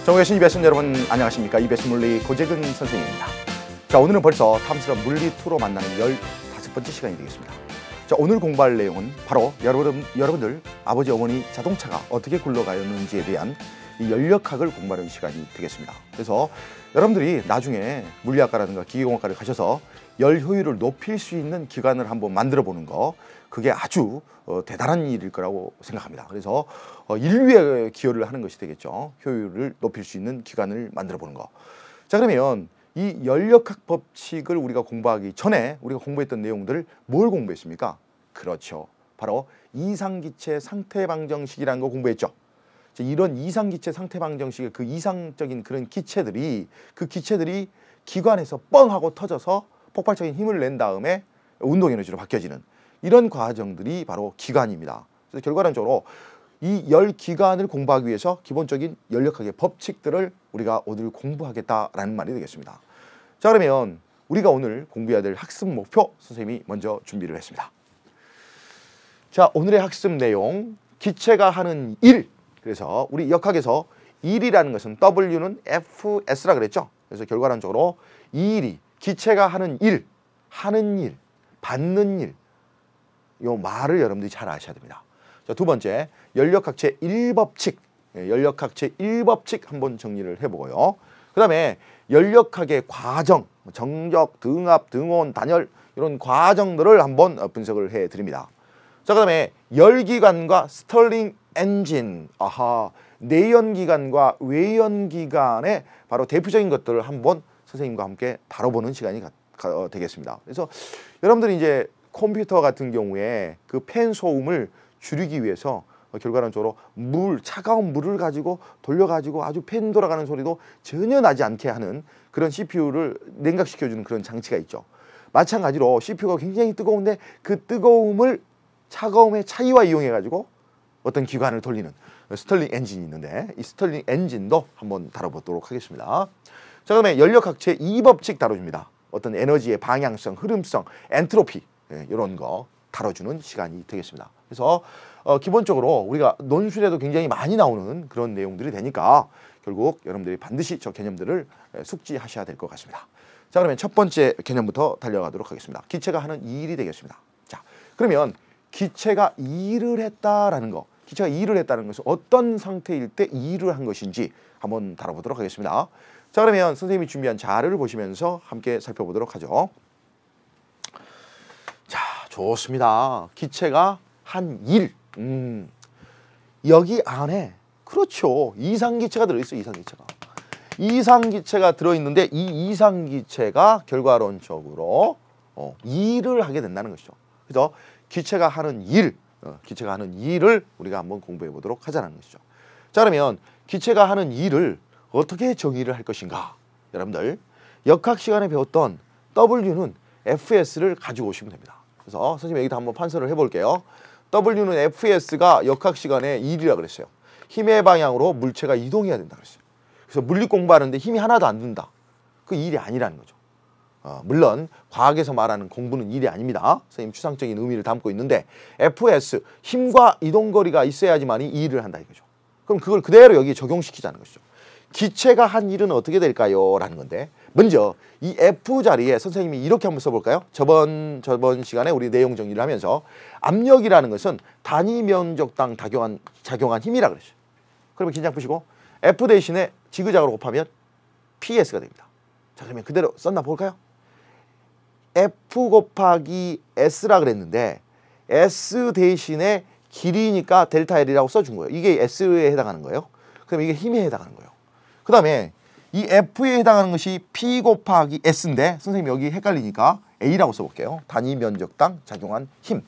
정우의 이베슨 여러분 안녕하십니까? 이베슨 물리 고재근 선생님입니다. 자, 오늘은 벌써 탐스러운 물리2로 만나는 15번째 시간이 되겠습니다. 자, 오늘 공부할 내용은 바로 여러분들 아버지 어머니 자동차가 어떻게 굴러가였는지에 대한 이 연력학을 공부하는 시간이 되겠습니다. 그래서 여러분들이 나중에 물리학과라든가 기계공학과를 가셔서 열 효율을 높일 수 있는 기관을 한번 만들어 보는 거, 그게 아주 대단한 일일 거라고 생각합니다. 그래서 인류에 기여를 하는 것이 되겠죠. 효율을 높일 수 있는 기관을 만들어 보는 거. 자, 그러면 이 연력학 법칙을 우리가 공부하기 전에 우리가 공부했던 내용들을 뭘 공부했습니까? 그렇죠. 바로 이상기체 상태방정식이라는 거 공부했죠. 이런 이상기체 상태방정식의 그 이상적인 그런 기체들이 기관에서 뻥 하고 터져서 폭발적인 힘을 낸 다음에 운동에너지로 바뀌어지는 이런 과정들이 바로 기관입니다. 그래서 결과론적으로 이 열기관을 공부하기 위해서 기본적인 연력학의 법칙들을 우리가 오늘 공부하겠다라는 말이 되겠습니다. 자, 그러면 우리가 오늘 공부해야 될 학습 목표 선생님이 먼저 준비를 했습니다. 자, 오늘의 학습 내용, 기체가 하는 일. 그래서 우리 역학에서 일이라는 것은 W는 FS라 그랬죠. 그래서 결과론적으로 이 일이 기체가 하는 일, 받는 일, 요 말을 여러분들이 잘 아셔야 됩니다. 자, 두 번째, 연력학 제1법칙, 연력학 제1법칙 한번 정리를 해보고요. 그 다음에 연력학의 과정, 정적, 등압, 등온, 단열 이런 과정들을 한번 분석을 해드립니다. 자, 그 다음에 열기관과 스털링 엔진, 내연기관과 외연기관의 바로 대표적인 것들을 한번 선생님과 함께 다뤄보는 시간이 되겠습니다. 그래서 여러분들이 이제 컴퓨터 같은 경우에 그 팬 소음을 줄이기 위해서 결과론적으로 차가운 물을 가지고 돌려가지고 아주 팬 돌아가는 소리도 전혀 나지 않게 하는 그런 CPU를 냉각시켜주는 그런 장치가 있죠. 마찬가지로 CPU가 굉장히 뜨거운데 그 뜨거움을 차가움의 차이와 이용해가지고 어떤 기관을 돌리는 스털링 엔진이 있는데 이 스털링 엔진도 한번 다뤄보도록 하겠습니다. 자, 그다음에 연력학 제2법칙 다뤄줍니다. 어떤 에너지의 방향성, 흐름성, 엔트로피 이런 거 다뤄주는 시간이 되겠습니다. 그래서 기본적으로 우리가 논술에도 굉장히 많이 나오는 그런 내용들이 되니까 결국 여러분들이 반드시 저 개념들을 숙지하셔야 될 것 같습니다. 자, 그러면 첫 번째 개념부터 달려가도록 하겠습니다. 기체가 하는 일이 되겠습니다. 자, 그러면 기체가 일을 했다라는 거, 기체가 일을 했다는 것은 어떤 상태일 때 일을 한 것인지 한번 다뤄보도록 하겠습니다. 자, 그러면 선생님이 준비한 자료를 보시면서 함께 살펴보도록 하죠. 자, 좋습니다. 기체가 한 일. 여기 안에 그렇죠. 이상기체가 들어있어요. 이상기체가 들어있는데 이 이상기체가 결과론적으로 일을 하게 된다는 것이죠. 그래서 기체가 하는 일을 우리가 한번 공부해 보도록 하자는 것이죠. 자, 그러면 기체가 하는 일을 어떻게 정의를 할 것인가? 여러분들 역학 시간에 배웠던 W는 FS를 가지고 오시면 됩니다. 그래서 선생님 여기다 한번 판서를 해볼게요. W는 FS가 역학 시간에 일이라 그랬어요. 힘의 방향으로 물체가 이동해야 된다 그랬어요. 그래서 물리 공부하는데 힘이 하나도 안 든다. 그 일이 아니라는 거죠. 물론 과학에서 말하는 공부는 일이 아닙니다. 선생님 추상적인 의미를 담고 있는데 FS, 힘과 이동거리가 있어야지만이 이 일을 한다 이거죠. 그럼 그걸 그대로 여기에 적용시키자는 것이죠. 기체가 한 일은 어떻게 될까요? 라는 건데 먼저 이 F 자리에 선생님이 이렇게 한번 써볼까요? 저번 시간에 우리 내용 정리를 하면서 압력이라는 것은 단위 면적당 작용한 힘이라 그랬어요. 그러면 긴장 푸시고 F 대신에 지그작으로 곱하면 PS가 됩니다. 자, 그러면 그대로 썼나 볼까요? F 곱하기 S라 그랬는데 S 대신에 길이니까 델타 L이라고 써준 거예요. 이게 S에 해당하는 거예요. 그럼 이게 힘에 해당하는 거예요. 그 다음에 이 F에 해당하는 것이 P 곱하기 S인데 선생님이 여기 헷갈리니까 A라고 써볼게요. 단위 면적당 작용한 힘.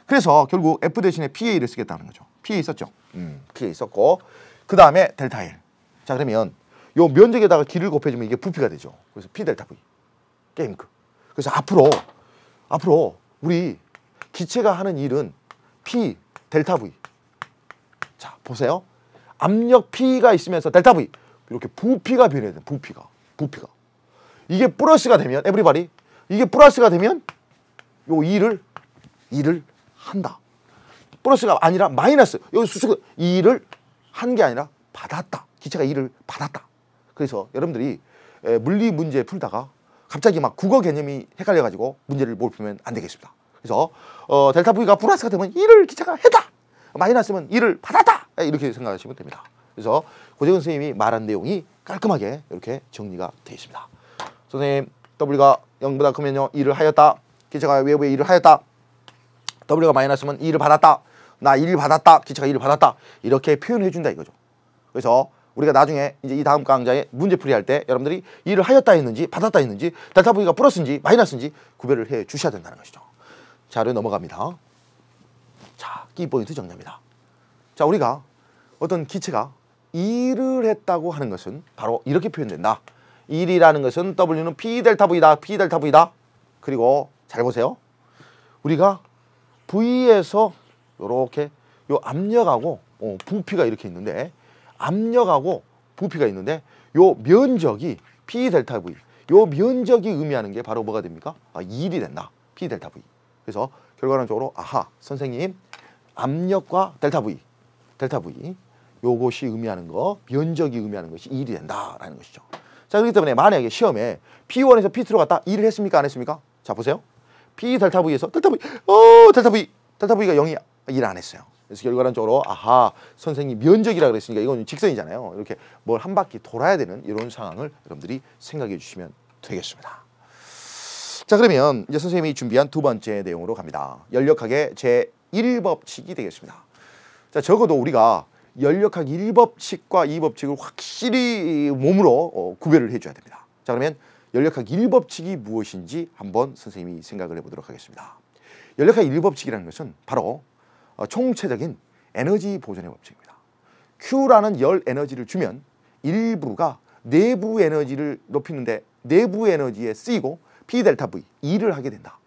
그래서 결국 F 대신에 PA를 쓰겠다는 거죠. PA 썼죠. PA 썼고 그 다음에 델타 L. 자, 그러면 요 면적에다가 길을 곱해주면 이게 부피가 되죠. 그래서 P 델타 V. 게임 끝. 그래서 앞으로 우리 기체가 하는 일은 P 델타 V. 자, 보세요. 압력 P가 있으면서 델타 V. 이렇게 부피가 변해야 돼. 부피가. 이게 플러스가 되면 에브리바디 이게 플러스가 되면 요 일을 한다. 플러스가 아니라 마이너스. 여기 수축 일을 한 게 아니라 받았다. 기체가 E를 받았다. 그래서 여러분들이 물리 문제 풀다가 갑자기 막 국어 개념이 헷갈려가지고 문제를 못 풀면 안 되겠습니다. 그래서 델타 V가 플러스가 되면 E를 기체가 했다. 마이너스면 E를 받았다. 이렇게 생각하시면 됩니다. 그래서 고재근 선생님이 말한 내용이 깔끔하게 이렇게 정리가 되어 있습니다. 선생님, W가 0보다 크면요 E를 하였다. 기체가 외부에 E를 하였다. W가 마이너스면 E를 받았다. 나 E를 받았다. 기체가 E를 받았다. 이렇게 표현해 준다 이거죠. 그래서 우리가 나중에 이제 이 다음 강좌에 문제풀이 할 때 여러분들이 E를 하였다 했는지 받았다 했는지 델타 V가 플러스인지 마이너스인지 구별을 해 주셔야 된다는 것이죠. 자료 넘어갑니다. 자, 키포인트 정리합니다. 자, 우리가 어떤 기체가 일을 했다고 하는 것은 바로 이렇게 표현된다. 일이라는 것은 W는 P 델타 V다. P 델타 V다. 그리고 잘 보세요. 우리가 V에서 이렇게 요 압력하고 부피가 이렇게 있는데 압력하고 부피가 있는데 요 면적이 P 델타 V 요 면적이 의미하는 게 바로 뭐가 됩니까? 일이 된다. P 델타 V. 그래서 결과론적으로 아하 선생님 압력과 델타 V 요것이 의미하는 거 면적이 의미하는 것이 일이 된다라는 것이죠. 자, 그렇기 때문에 만약에 시험에 P1에서 P2로 갔다 일을 했습니까 안 했습니까? 자, 보세요. P 델타 V에서 델타 V가 0이 일 안 했어요. 그래서 결과론적으로 아하 선생님 면적이라 그랬으니까 이건 직선이잖아요. 이렇게 뭘 한 바퀴 돌아야 되는 이런 상황을 여러분들이 생각해 주시면 되겠습니다. 자, 그러면 이제 선생님이 준비한 두 번째 내용으로 갑니다. 연력학의 제1법칙이 되겠습니다. 자, 적어도 우리가 연력학 1법칙과 2법칙을 확실히 몸으로 구별을 해줘야 됩니다. 자, 그러면 연력학 1법칙이 무엇인지 한번 선생님이 생각을 해보도록 하겠습니다. 연력학 1법칙이라는 것은 바로 총체적인 에너지 보존의 법칙입니다. Q라는 열 에너지를 주면 일부가 내부 에너지를 높이는데 내부 에너지에 쓰이고 P 델타 V, E를 하게 된다.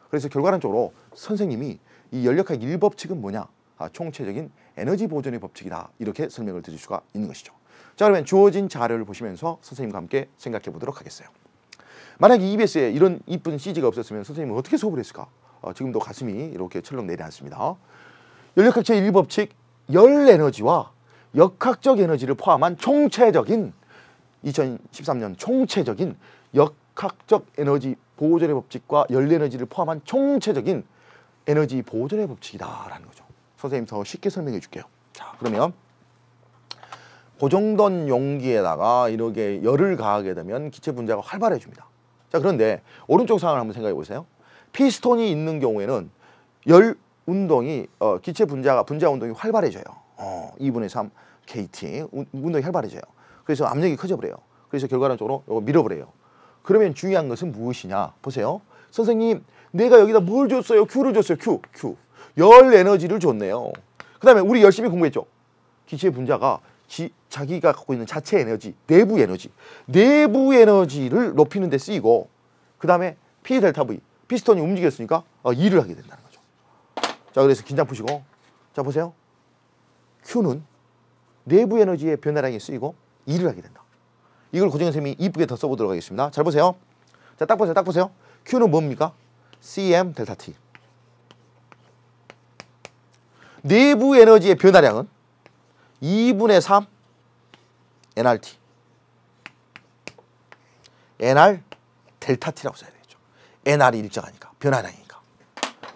그래서 결과론적으로 선생님이 이 연력학 1법칙은 뭐냐? 총체적인 에너지 보존의 법칙이다. 이렇게 설명을 드릴 수가 있는 것이죠. 자, 그러면 주어진 자료를 보시면서 선생님과 함께 생각해 보도록 하겠어요. 만약에 EBS에 이런 이쁜 CG가 없었으면 선생님은 어떻게 수업을 했을까? 지금도 가슴이 이렇게 철렁 내려앉습니다. 연력학 제1법칙, 열 에너지와 역학적 에너지를 포함한 총체적인 2013년 총체적인 역학적 에너지 보존의 법칙과 열 에너지를 포함한 총체적인 에너지 보존의 법칙이다라는 거죠. 선생님 더 쉽게 설명해 줄게요. 자, 그러면 고정된 용기에다가 이렇게 열을 가하게 되면 기체 분자가 활발해집니다. 자, 그런데 오른쪽 상황을 한번 생각해 보세요. 피스톤이 있는 경우에는 열 운동이 기체 분자 운동이 활발해져요. 2분의 3 KT 운동이 활발해져요. 그래서 압력이 커져버려요. 그래서 결과론적으로 이거 밀어버려요. 그러면 중요한 것은 무엇이냐? 보세요. 선생님, 내가 여기다 뭘 줬어요? Q를 줬어요. Q. 열 에너지를 줬네요. 그 다음에 우리 열심히 공부했죠. 기체 분자가 자기가 갖고 있는 자체 에너지, 내부 에너지를 높이는 데 쓰이고 그 다음에 P 델타 V, 피스톤이 움직였으니까 일을 하게 된다는 거죠. 자, 그래서 긴장 푸시고 자, 보세요. Q는 내부 에너지의 변화량이 쓰이고 일을 하게 된다. 이걸 고정현 선생님이 이쁘게 더 써보도록 하겠습니다. 잘 보세요. 자, 딱 보세요. Q는 뭡니까? CM 델타 T. 내부 에너지의 변화량은 2분의 3 NRT. NR 델타 T라고 써야 되겠죠. NR이 일정하니까, 변화량이니까.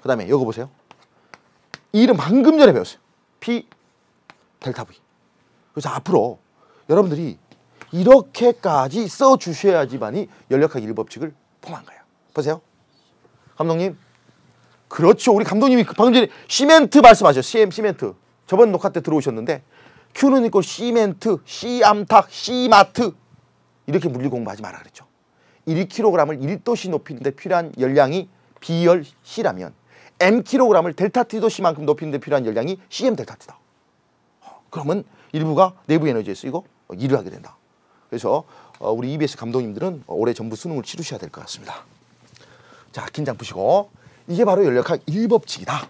그 다음에 이거 보세요. 이름 방금 전에 배웠어요. P 델타 V. 그래서 앞으로 여러분들이 이렇게까지 써주셔야지만이 연력학 1법칙을 포함한 거예요. 보세요. 감독님. 그렇죠. 우리 감독님이 방금 전에 시멘트 말씀하셨어요. 시멘트. 저번 녹화 때 들어오셨는데 Q는 있고 시멘트, C암탁, C마트 이렇게 물리 공부하지 마라 그랬죠. 1kg을 1도씨 높이는데 필요한 열량이 B열 C라면 Mkg을 델타 T도씨만큼 높이는데 필요한 열량이 CM 델타 T다. 그러면 일부가 내부 에너지에 쓰이고 일을 하게 된다. 그래서 우리 EBS 감독님들은 올해 전부 수능을 치르셔야 될 것 같습니다. 자, 긴장 푸시고 이게 바로 연력학 1법칙이다.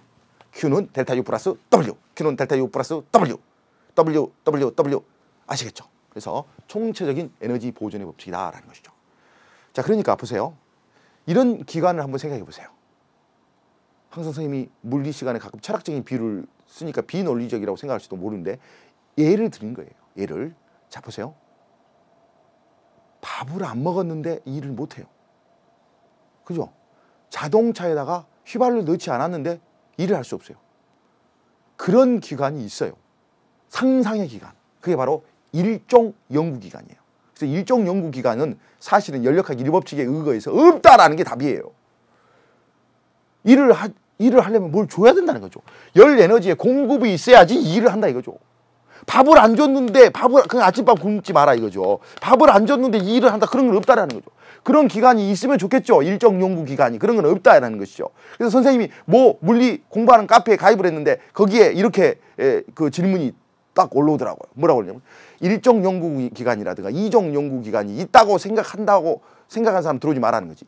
Q는 델타 U 플러스 W, Q는 델타 U 플러스 W, W 아시겠죠? 그래서 총체적인 에너지 보존의 법칙이다라는 것이죠. 자, 그러니까 보세요. 이런 기관을 한번 생각해 보세요. 항상 선생님이 물리 시간에 가끔 철학적인 비유를 쓰니까 비논리적이라고 생각할지도 모르는데 예를 드린 거예요. 예를. 자, 보세요. 밥을 안 먹었는데 일을 못해요. 그죠? 자동차에다가 휘발유를 넣지 않았는데 일을 할 수 없어요. 그런 기관이 있어요. 상상의 기관. 그게 바로 일종 연구기관이에요. 그래서 일종 연구기관은 사실은 연력학 1법칙에 의거해서 없다라는 게 답이에요. 일을 하려면 뭘 줘야 된다는 거죠. 열 에너지의 공급이 있어야지 일을 한다 이거죠. 밥을 안 줬는데 그냥 아침밥 굶지 마라 이거죠. 밥을 안 줬는데 일을 한다 그런 건 없다라는 거죠. 그런 기관이 있으면 좋겠죠. 일정 연구 기관이. 그런 건 없다라는 것이죠. 그래서 선생님이 뭐 물리 공부하는 카페에 가입을 했는데 거기에 이렇게 그 질문이 딱 올라오더라고요. 뭐라고 그러냐면 일정 연구 기관이라든가 이종 연구 기관이 있다고 생각한 사람 들어오지 말라는 거지.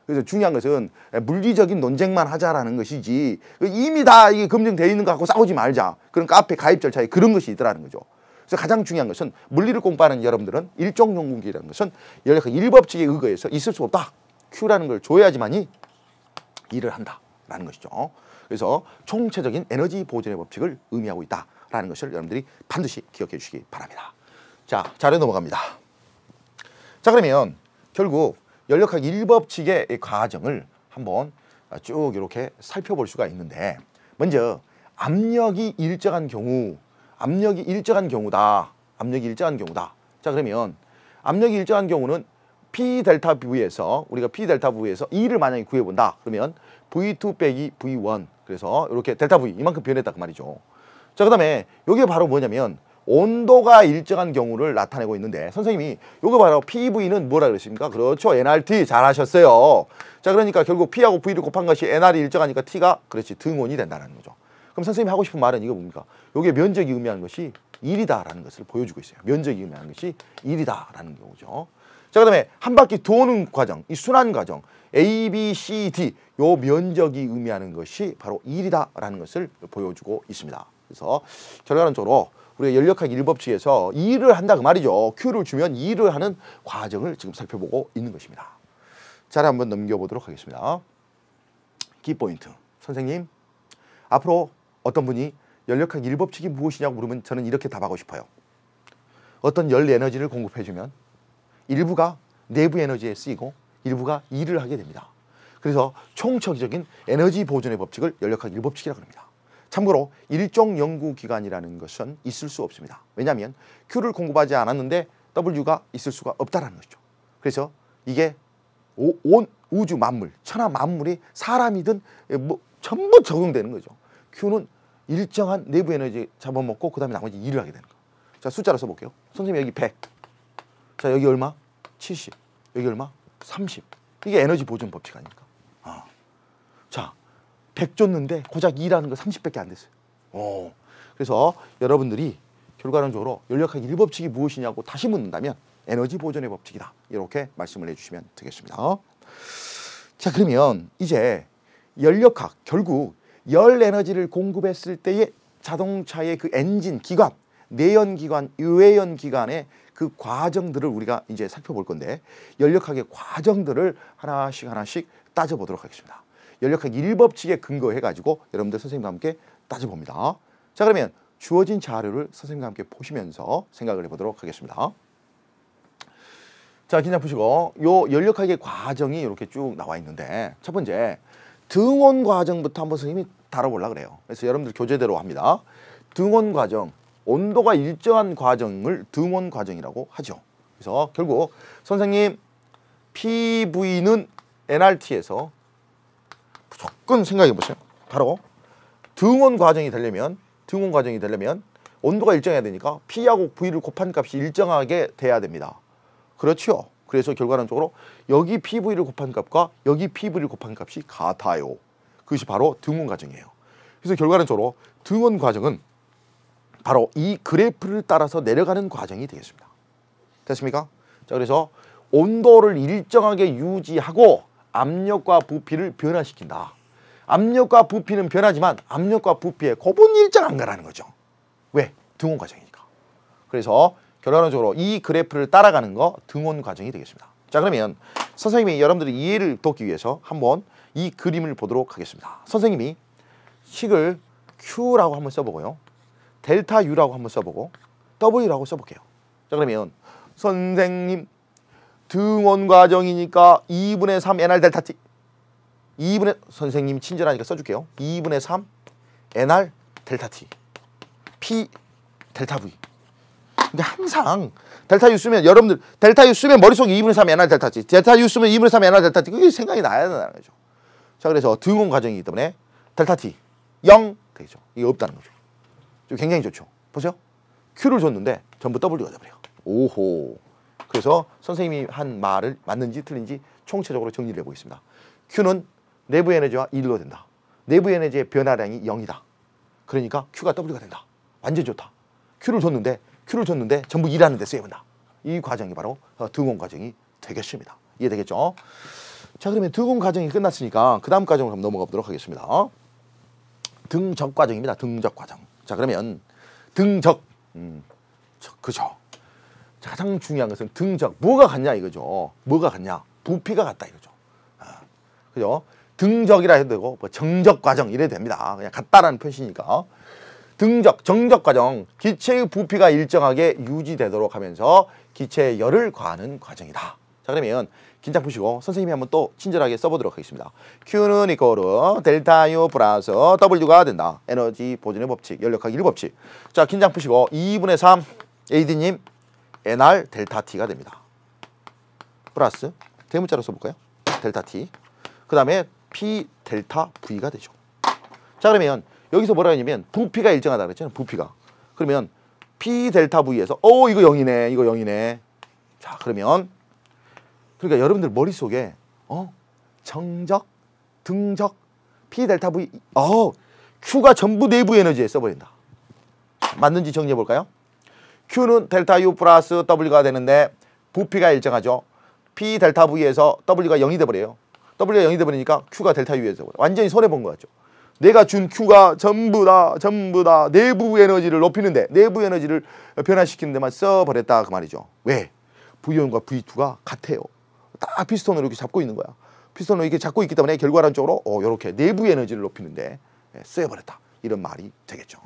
그래서 중요한 것은 물리적인 논쟁만 하자라는 것이지 이미 다 이게 검증되어 있는 거 갖고 싸우지 말자. 그런 카페 가입 절차에 그런 것이 있더라는 거죠. 그래서 가장 중요한 것은 물리를 공부하는 여러분들은 일종 연구기라는 것은 연력학 1법칙에 의거해서 있을 수 없다. Q라는 걸 줘야지만이 일을 한다라는 것이죠. 그래서 총체적인 에너지 보존의 법칙을 의미하고 있다라는 것을 여러분들이 반드시 기억해 주시기 바랍니다. 자, 자료 넘어갑니다. 자, 그러면 결국 연력학 1법칙의 과정을 한번 쭉 이렇게 살펴볼 수가 있는데 먼저 압력이 일정한 경우다. 압력이 일정한 경우다. 자, 그러면 압력이 일정한 경우는 P 델타 V에서 우리가 P 델타 V에서 E를 만약에 구해본다. 그러면 V2 빼기 V1 그래서 이렇게 델타 V 이만큼 변했다 그 말이죠. 자, 그 다음에 이게 바로 뭐냐면 온도가 일정한 경우를 나타내고 있는데 선생님이 요거 바로 PV는 뭐라 그랬습니까? 그렇죠. NRT 잘하셨어요. 자, 그러니까 결국 P하고 V를 곱한 것이 NR이 일정하니까 T가 그렇지 등온이 된다는 거죠. 그럼 선생님이 하고 싶은 말은 이거 뭡니까? 요게 면적이 의미하는 것이 1이다라는 것을 보여주고 있어요. 면적이 의미하는 것이 1이다라는 거죠. 자, 그 다음에 한 바퀴 도는 과정, 이 순환 과정 A, B, C, D 요 면적이 의미하는 것이 바로 1이다라는 것을 보여주고 있습니다. 그래서 결과론적으로 우리가 연력학 1법칙에서 2를 한다 그 말이죠. Q를 주면 2를 하는 과정을 지금 살펴보고 있는 것입니다. 자료 한번 넘겨보도록 하겠습니다. 키포인트. 선생님, 앞으로 어떤 분이 연력학 1법칙이 무엇이냐고 물으면 저는 이렇게 답하고 싶어요. 어떤 열 에너지를 공급해주면 일부가 내부 에너지에 쓰이고 일부가 일을 하게 됩니다. 그래서 총체적인 에너지 보존의 법칙을 연력학 1법칙이라고 합니다. 참고로 일종 연구기관이라는 것은 있을 수 없습니다. 왜냐하면 Q를 공급하지 않았는데 W가 있을 수가 없다는 것이죠. 그래서 이게 온 우주 만물, 천하 만물이 사람이든 뭐 전부 적용되는 거죠. Q는 일정한 내부 에너지 잡아먹고 그 다음에 나머지 일을 하게 되는 거예요. 자, 숫자로 써볼게요. 선생님 여기 100. 자, 여기 얼마? 70. 여기 얼마? 30. 이게 에너지 보존 법칙 아닙니까? 자, 100 줬는데 고작 2라는 거 30밖에 안 됐어요. 그래서 여러분들이 결과론적으로 연력학 1법칙이 무엇이냐고 다시 묻는다면 에너지 보존의 법칙이다. 이렇게 말씀을 해주시면 되겠습니다. 자, 그러면 이제 연력학 결국 열 에너지를 공급했을 때의 자동차의 그 엔진 기관, 내연기관, 유외연기관의 그 과정들을 우리가 이제 살펴볼 건데 연력학의 과정들을 하나씩 따져보도록 하겠습니다. 연력학 1법칙에 근거해가지고 여러분들 선생님과 함께 따져봅니다. 자, 그러면 주어진 자료를 선생님과 함께 보시면서 생각을 해보도록 하겠습니다. 자, 긴장 푸시고 요 연력학의 과정이 이렇게 쭉 나와 있는데 첫 번째 등온 과정부터 한번 선생님이 다뤄보려고 그래요. 그래서 여러분들 교재대로 합니다. 등온 과정, 온도가 일정한 과정을 등온 과정이라고 하죠. 그래서 결국 선생님 PV는 NRT에서 무조건 생각해 보세요. 바로 등온 과정이 되려면 온도가 일정해야 되니까 P하고 V를 곱한 값이 일정하게 돼야 됩니다. 그렇죠. 그래서 결과론적으로 여기 PV를 곱한 값과 여기 PV를 곱한 값이 같아요. 그것이 바로 등온 과정이에요. 그래서 결과론적으로 등온 과정은 바로 이 그래프를 따라서 내려가는 과정이 되겠습니다. 됐습니까? 자, 그래서 온도를 일정하게 유지하고 압력과 부피를 변화시킨다. 압력과 부피는 변하지만 압력과 부피의 곱은 일정한 거라는 거죠. 왜? 등온 과정이니까. 그래서 결론적으로 이 그래프를 따라가는 거 등온 과정이 되겠습니다. 자, 그러면 선생님이 여러분들이 이해를 돕기 위해서 한번 이 그림을 보도록 하겠습니다. 선생님이 식을 Q라고 한번 써보고요. 델타 U라고 한번 써보고 W라고 써볼게요. 자, 그러면 선생님 등원 과정이니까 2분의 3 NR 델타 T. 2분의 선생님 친절하니까 써줄게요. 2분의 3 NR 델타 T. P 델타 V. 근데 항상 델타 U 쓰면 여러분들 델타 U 쓰면 머릿속에 2분의 3 NR 델타 T. 델타 U 쓰면 2분의 3 NR 델타 T. 그게 생각이 나야 된다는 거죠. 자, 그래서 등원 과정이기 때문에 델타 T 0 되죠. 이게 없다는 거죠. 좀 굉장히 좋죠. 보세요. Q를 줬는데 전부 W가 돼버려요. 오호. 그래서 선생님이 한 말을 맞는지 틀린지 총체적으로 정리를 해보겠습니다. Q는 내부 에너지와 1로 된다. 내부 에너지의 변화량이 0이다. 그러니까 Q가 W가 된다. 완전 좋다. Q를 줬는데 전부 일하는 데 쓰여본다. 이 과정이 바로 등원 과정이 되겠습니다. 이해되겠죠? 자, 그러면 등원 과정이 끝났으니까 그 다음 과정으로 한번 넘어가 보도록 하겠습니다. 등적 과정입니다. 등적 과정. 자, 그러면 등적. 그죠. 가장 중요한 것은 등적. 뭐가 같냐 이거죠. 뭐가 같냐. 부피가 같다 이거죠. 그죠? 등적이라 해도 되고 뭐 정적 과정 이래도 됩니다. 그냥 같다라는 표시니까. 등적, 정적 과정. 기체의 부피가 일정하게 유지되도록 하면서 기체의 열을 가하는 과정이다. 자, 그러면 긴장 푸시고 선생님이 한번 또 친절하게 써보도록 하겠습니다. Q는 이거로 델타 U 플러스 W가 된다. 에너지 보존의 법칙, 연력하기 1 법칙. 자, 긴장 푸시고 2분의 3 AD님 NR 델타 T가 됩니다. 플러스 대문자로 써볼까요? 델타 T. 그 다음에 P 델타 V가 되죠. 자, 그러면 여기서 뭐라 하냐면 부피가 일정하다 그랬잖아요. 부피가. 그러면 P 델타 V에서 이거 0이네. 이거 0이네. 자, 그러면 그러니까 여러분들 머릿속에 정적, 등적, P 델타 V Q가 전부 내부 에너지에 써버린다. 맞는지 정리해 볼까요? Q는 델타 U 플러스 W가 되는데 부피가 일정하죠. P 델타 V에서 W가 0이 돼버려요. W가 0이 돼버리니까 Q가 델타 U에서 완전히 손해본 것 같죠. 내가 준 Q가 전부 다 내부 에너지를 높이는데 내부 에너지를 변화시키는 데만 써버렸다 그 말이죠. 왜? V1과 V2가 같아요. 딱 피스톤으로 이렇게 잡고 있는 거야. 피스톤으로 이렇게 잡고 있기 때문에 결과론적으로 이렇게 내부 에너지를 높이는데 쓰여버렸다. 이런 말이 되겠죠.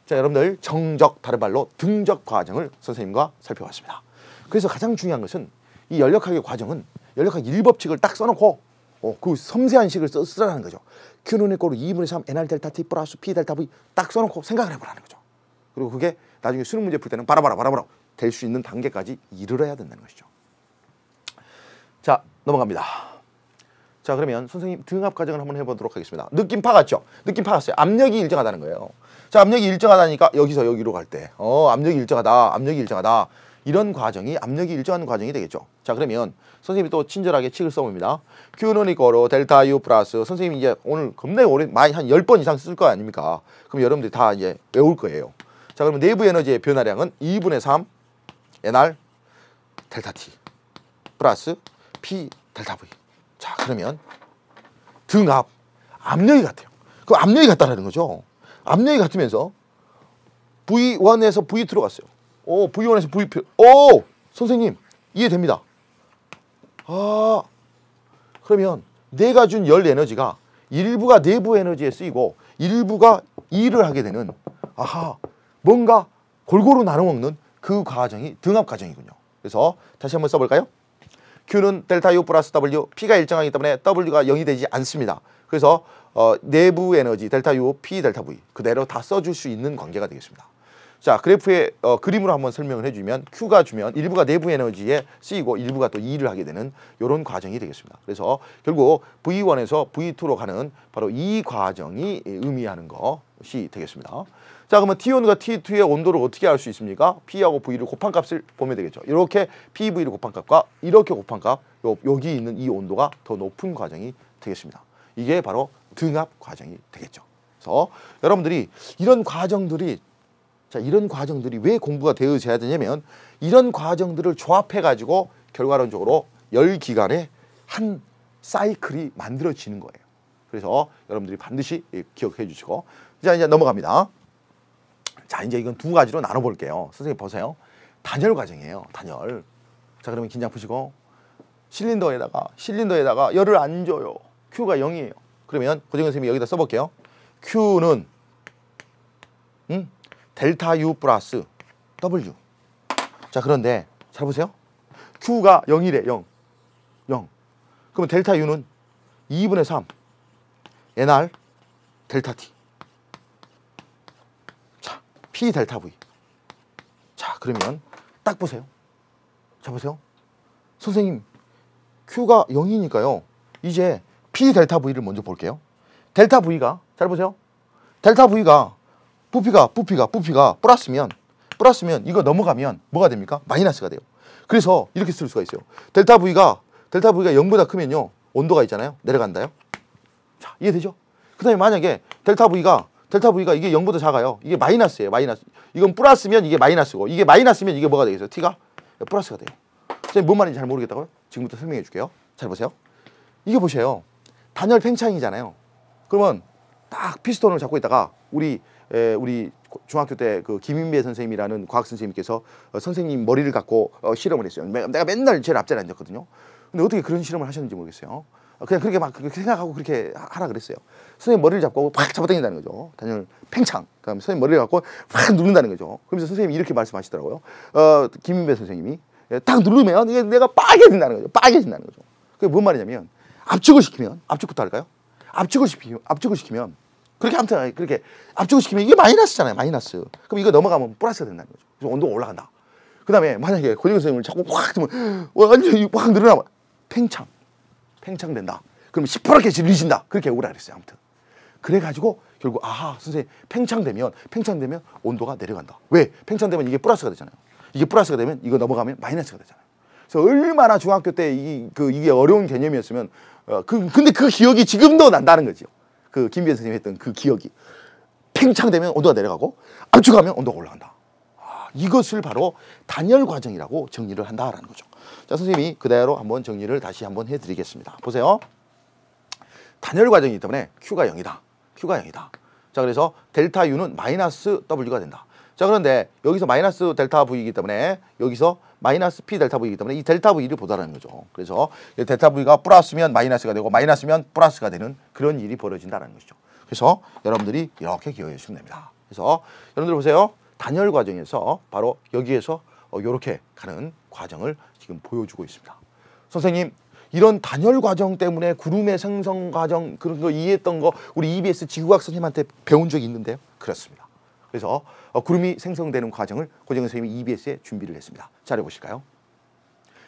자, 여러분들 정적 다른 말로 등적 과정을 선생님과 살펴봤습니다. 그래서 가장 중요한 것은 이 연력학의 과정은 연력학 1법칙을 딱 써놓고 그 섬세한 식을 쓰라는 거죠. Q는 이꼴로 2분의 3 NR 델타 T 플러스 P 델타 V 딱 써놓고 생각을 해보라는 거죠. 그리고 그게 나중에 수능 문제 풀 때는 바라바라 될 수 있는 단계까지 이르러야 된다는 것이죠. 자, 넘어갑니다. 자, 그러면 선생님 등압 과정을 한번 해보도록 하겠습니다. 느낌 파갔죠? 느낌 파갔어요. 압력이 일정하다는 거예요. 자, 압력이 일정하다니까 여기서 여기로 갈 때 압력이 일정하다. 이런 과정이 압력이 일정한 과정이 되겠죠. 자, 그러면 선생님이 또 친절하게 칙을 써봅니다. Q는 이거로 델타 U 플러스 선생님이 이제 오늘 겁나게 오래 많이 한 10번 이상 쓸 거 아닙니까? 그럼 여러분들이 다 이제 외울 거예요. 자, 그러면 내부 에너지의 변화량은 2분의 3 NR 델타 T 플러스 P 델타 V. 자, 그러면 등압 압력이 같아요. 그 압력이 같다라는 거죠. 압력이 같으면서 V1에서 V2로 갔어요. V1에서 V2. 선생님 이해됩니다. 그러면 내가 준 열 에너지가 일부가 내부 에너지에 쓰이고 일부가 일을 하게 되는 뭔가 골고루 나눠 먹는 그 과정이 등압 과정이군요. 그래서 다시 한번 써볼까요? Q는 델타 U 플러스 W, P가 일정하기 때문에 W가 0이 되지 않습니다. 그래서 내부 에너지 델타 U, P 델타 V 그대로 다 써줄 수 있는 관계가 되겠습니다. 자, 그래프의 그림으로 한번 설명을 해주면 Q가 주면 일부가 내부 에너지에 쓰이고 일부가 또 일을 하게 되는 이런 과정이 되겠습니다. 그래서 결국 V1에서 V2로 가는 바로 이 과정이 의미하는 것이 되겠습니다. 자, 그러면 T1과 T2의 온도를 어떻게 알 수 있습니까? P하고 V를 곱한 값을 보면 되겠죠. 이렇게 PV를 곱한 값과 이렇게 곱한 값, 여기 있는 이 온도가 더 높은 과정이 되겠습니다. 이게 바로 등압 과정이 되겠죠. 그래서 여러분들이 이런 과정들이 왜 공부가 되어져야 되냐면 이런 과정들을 조합해가지고 결과론적으로 열기간에 한 사이클이 만들어지는 거예요. 그래서 여러분들이 반드시 기억해 주시고 자, 이제 넘어갑니다. 자, 이제 이건 두 가지로 나눠볼게요. 선생님 보세요. 단열 과정이에요. 단열. 자, 그러면 긴장 푸시고 실린더에다가 열을 안 줘요. Q가 0이에요. 그러면 고정현 선생님이 여기다 써볼게요. Q는 델타 U 플러스 W. 자, 그런데 잘 보세요. Q가 0이래. 0. 0. 그러면 델타 U는 2분의 3 NR 델타 T. 자, P 델타 V. 자, 그러면 딱 보세요. 자, 보세요. 선생님, Q가 0이니까요. 이제 P 델타 V를 먼저 볼게요. 델타 V가, 잘 보세요. 델타 V가 부피가 플러스면 이거 넘어가면 뭐가 됩니까? 마이너스가 돼요. 그래서 이렇게 쓸 수가 있어요. 델타 V가 0보다 크면요. 온도가 있잖아요. 내려간다요. 자, 이해되죠? 그 다음에 만약에 델타 V가 이게 0보다 작아요. 이게 마이너스예요. 마이너스. 이건 플러스면 이게 마이너스고, 이게 마이너스면 이게 뭐가 되겠어요? T가 플러스가 돼요. 선생님 뭔 말인지 잘 모르겠다고요? 지금부터 설명해 줄게요. 잘 보세요. 이게 보세요. 단열 팽창이잖아요. 그러면 딱 피스톤을 잡고 있다가 우리 중학교 때 그 김인배 선생님이라는 과학 선생님께서 선생님 머리를 갖고 실험을 했어요. 내가 맨날 제일 앞자리에 앉았거든요. 근데 어떻게 그런 실험을 하셨는지 모르겠어요. 그냥 그렇게 막 그렇게 생각하고 그렇게 하라 그랬어요. 선생님 머리를 잡고 팍 잡아당긴다는 거죠. 단열 팽창. 그다음 선생님 머리를 갖고 팍 누른다는 거죠. 그러면서 선생님이 이렇게 말씀하시더라고요. 김인배 선생님이 딱 누르면 이게 내가 빠개진다는 거죠. 빠개진다는 거죠. 그게 뭔 말이냐면 압축을 시키면, 압축부터 할까요? 압축을 시키면 그렇게 아무튼 그렇게 압축을 시키면 이게 마이너스잖아요. 마이너스. 그럼 이거 넘어가면 플러스가 된다는 거죠. 그래서 온도가 올라간다. 그다음에 만약에 고정 선생님을 자꾸 확 두면 완전히 확 늘어나면 팽창된다. 그럼 시퍼렇게 질리신다. 그렇게 오라 그랬어요. 아무튼 그래가지고 결국 선생님 팽창되면 온도가 내려간다. 왜? 팽창되면 이게 플러스가 되잖아요. 이게 플러스가 되면 이거 넘어가면 마이너스가 되잖아요. 그래서 얼마나 중학교 때 이게 어려운 개념이었으면 근데 그 기억이 지금도 난다는 거죠. 그 김비현 선생님이 했던 그 기억이 팽창되면 온도가 내려가고 압축하면 온도가 올라간다. 이것을 바로 단열 과정이라고 정리를 한다라는 거죠. 자, 선생님이 그대로 한번 정리를 다시 한번 해드리겠습니다. 보세요. 단열 과정이기 때문에 Q가 0이다. Q가 0이다. 자, 그래서 델타 U는 마이너스 W가 된다. 자, 그런데 여기서 마이너스 델타 V이기 때문에 여기서 마이너스 P 델타 V이기 때문에 이 델타 V를 보다라는 거죠. 그래서 델타 V가 플러스면 마이너스가 되고 마이너스면 플러스가 되는 그런 일이 벌어진다는 것이죠. 그래서 여러분들이 이렇게 기억해 주시면 됩니다. 그래서 여러분들 보세요. 단열 과정에서 바로 여기에서 이렇게 가는 과정을 지금 보여주고 있습니다. 선생님, 이런 단열 과정 때문에 구름의 생성 과정 그런 거 이해했던 거 우리 EBS 지구과학 선생님한테 배운 적이 있는데요. 그렇습니다. 그래서 구름이 생성되는 과정을 고정 선생님이 EBS에 준비를 했습니다. 잘 해보실까요?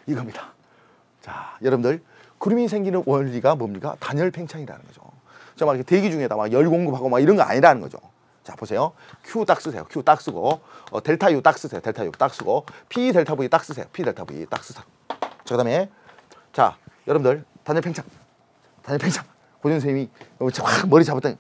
이겁니다. 자, 여러분들 구름이 생기는 원리가 뭡니까? 단열 팽창이라는 거죠. 자, 막 이렇게 대기 중에다 막 열 공급하고 막 이런 거 아니라는 거죠. 자, 보세요. Q 딱 쓰세요. Q 딱 쓰고 델타 U 딱 쓰세요. 델타 U 딱 쓰고 P 델타 V 딱 쓰세요. P 델타 V 딱 쓰세요. 자, 그다음에 자, 여러분들 단열 팽창. 고정 선생님이 확 머리 잡았더니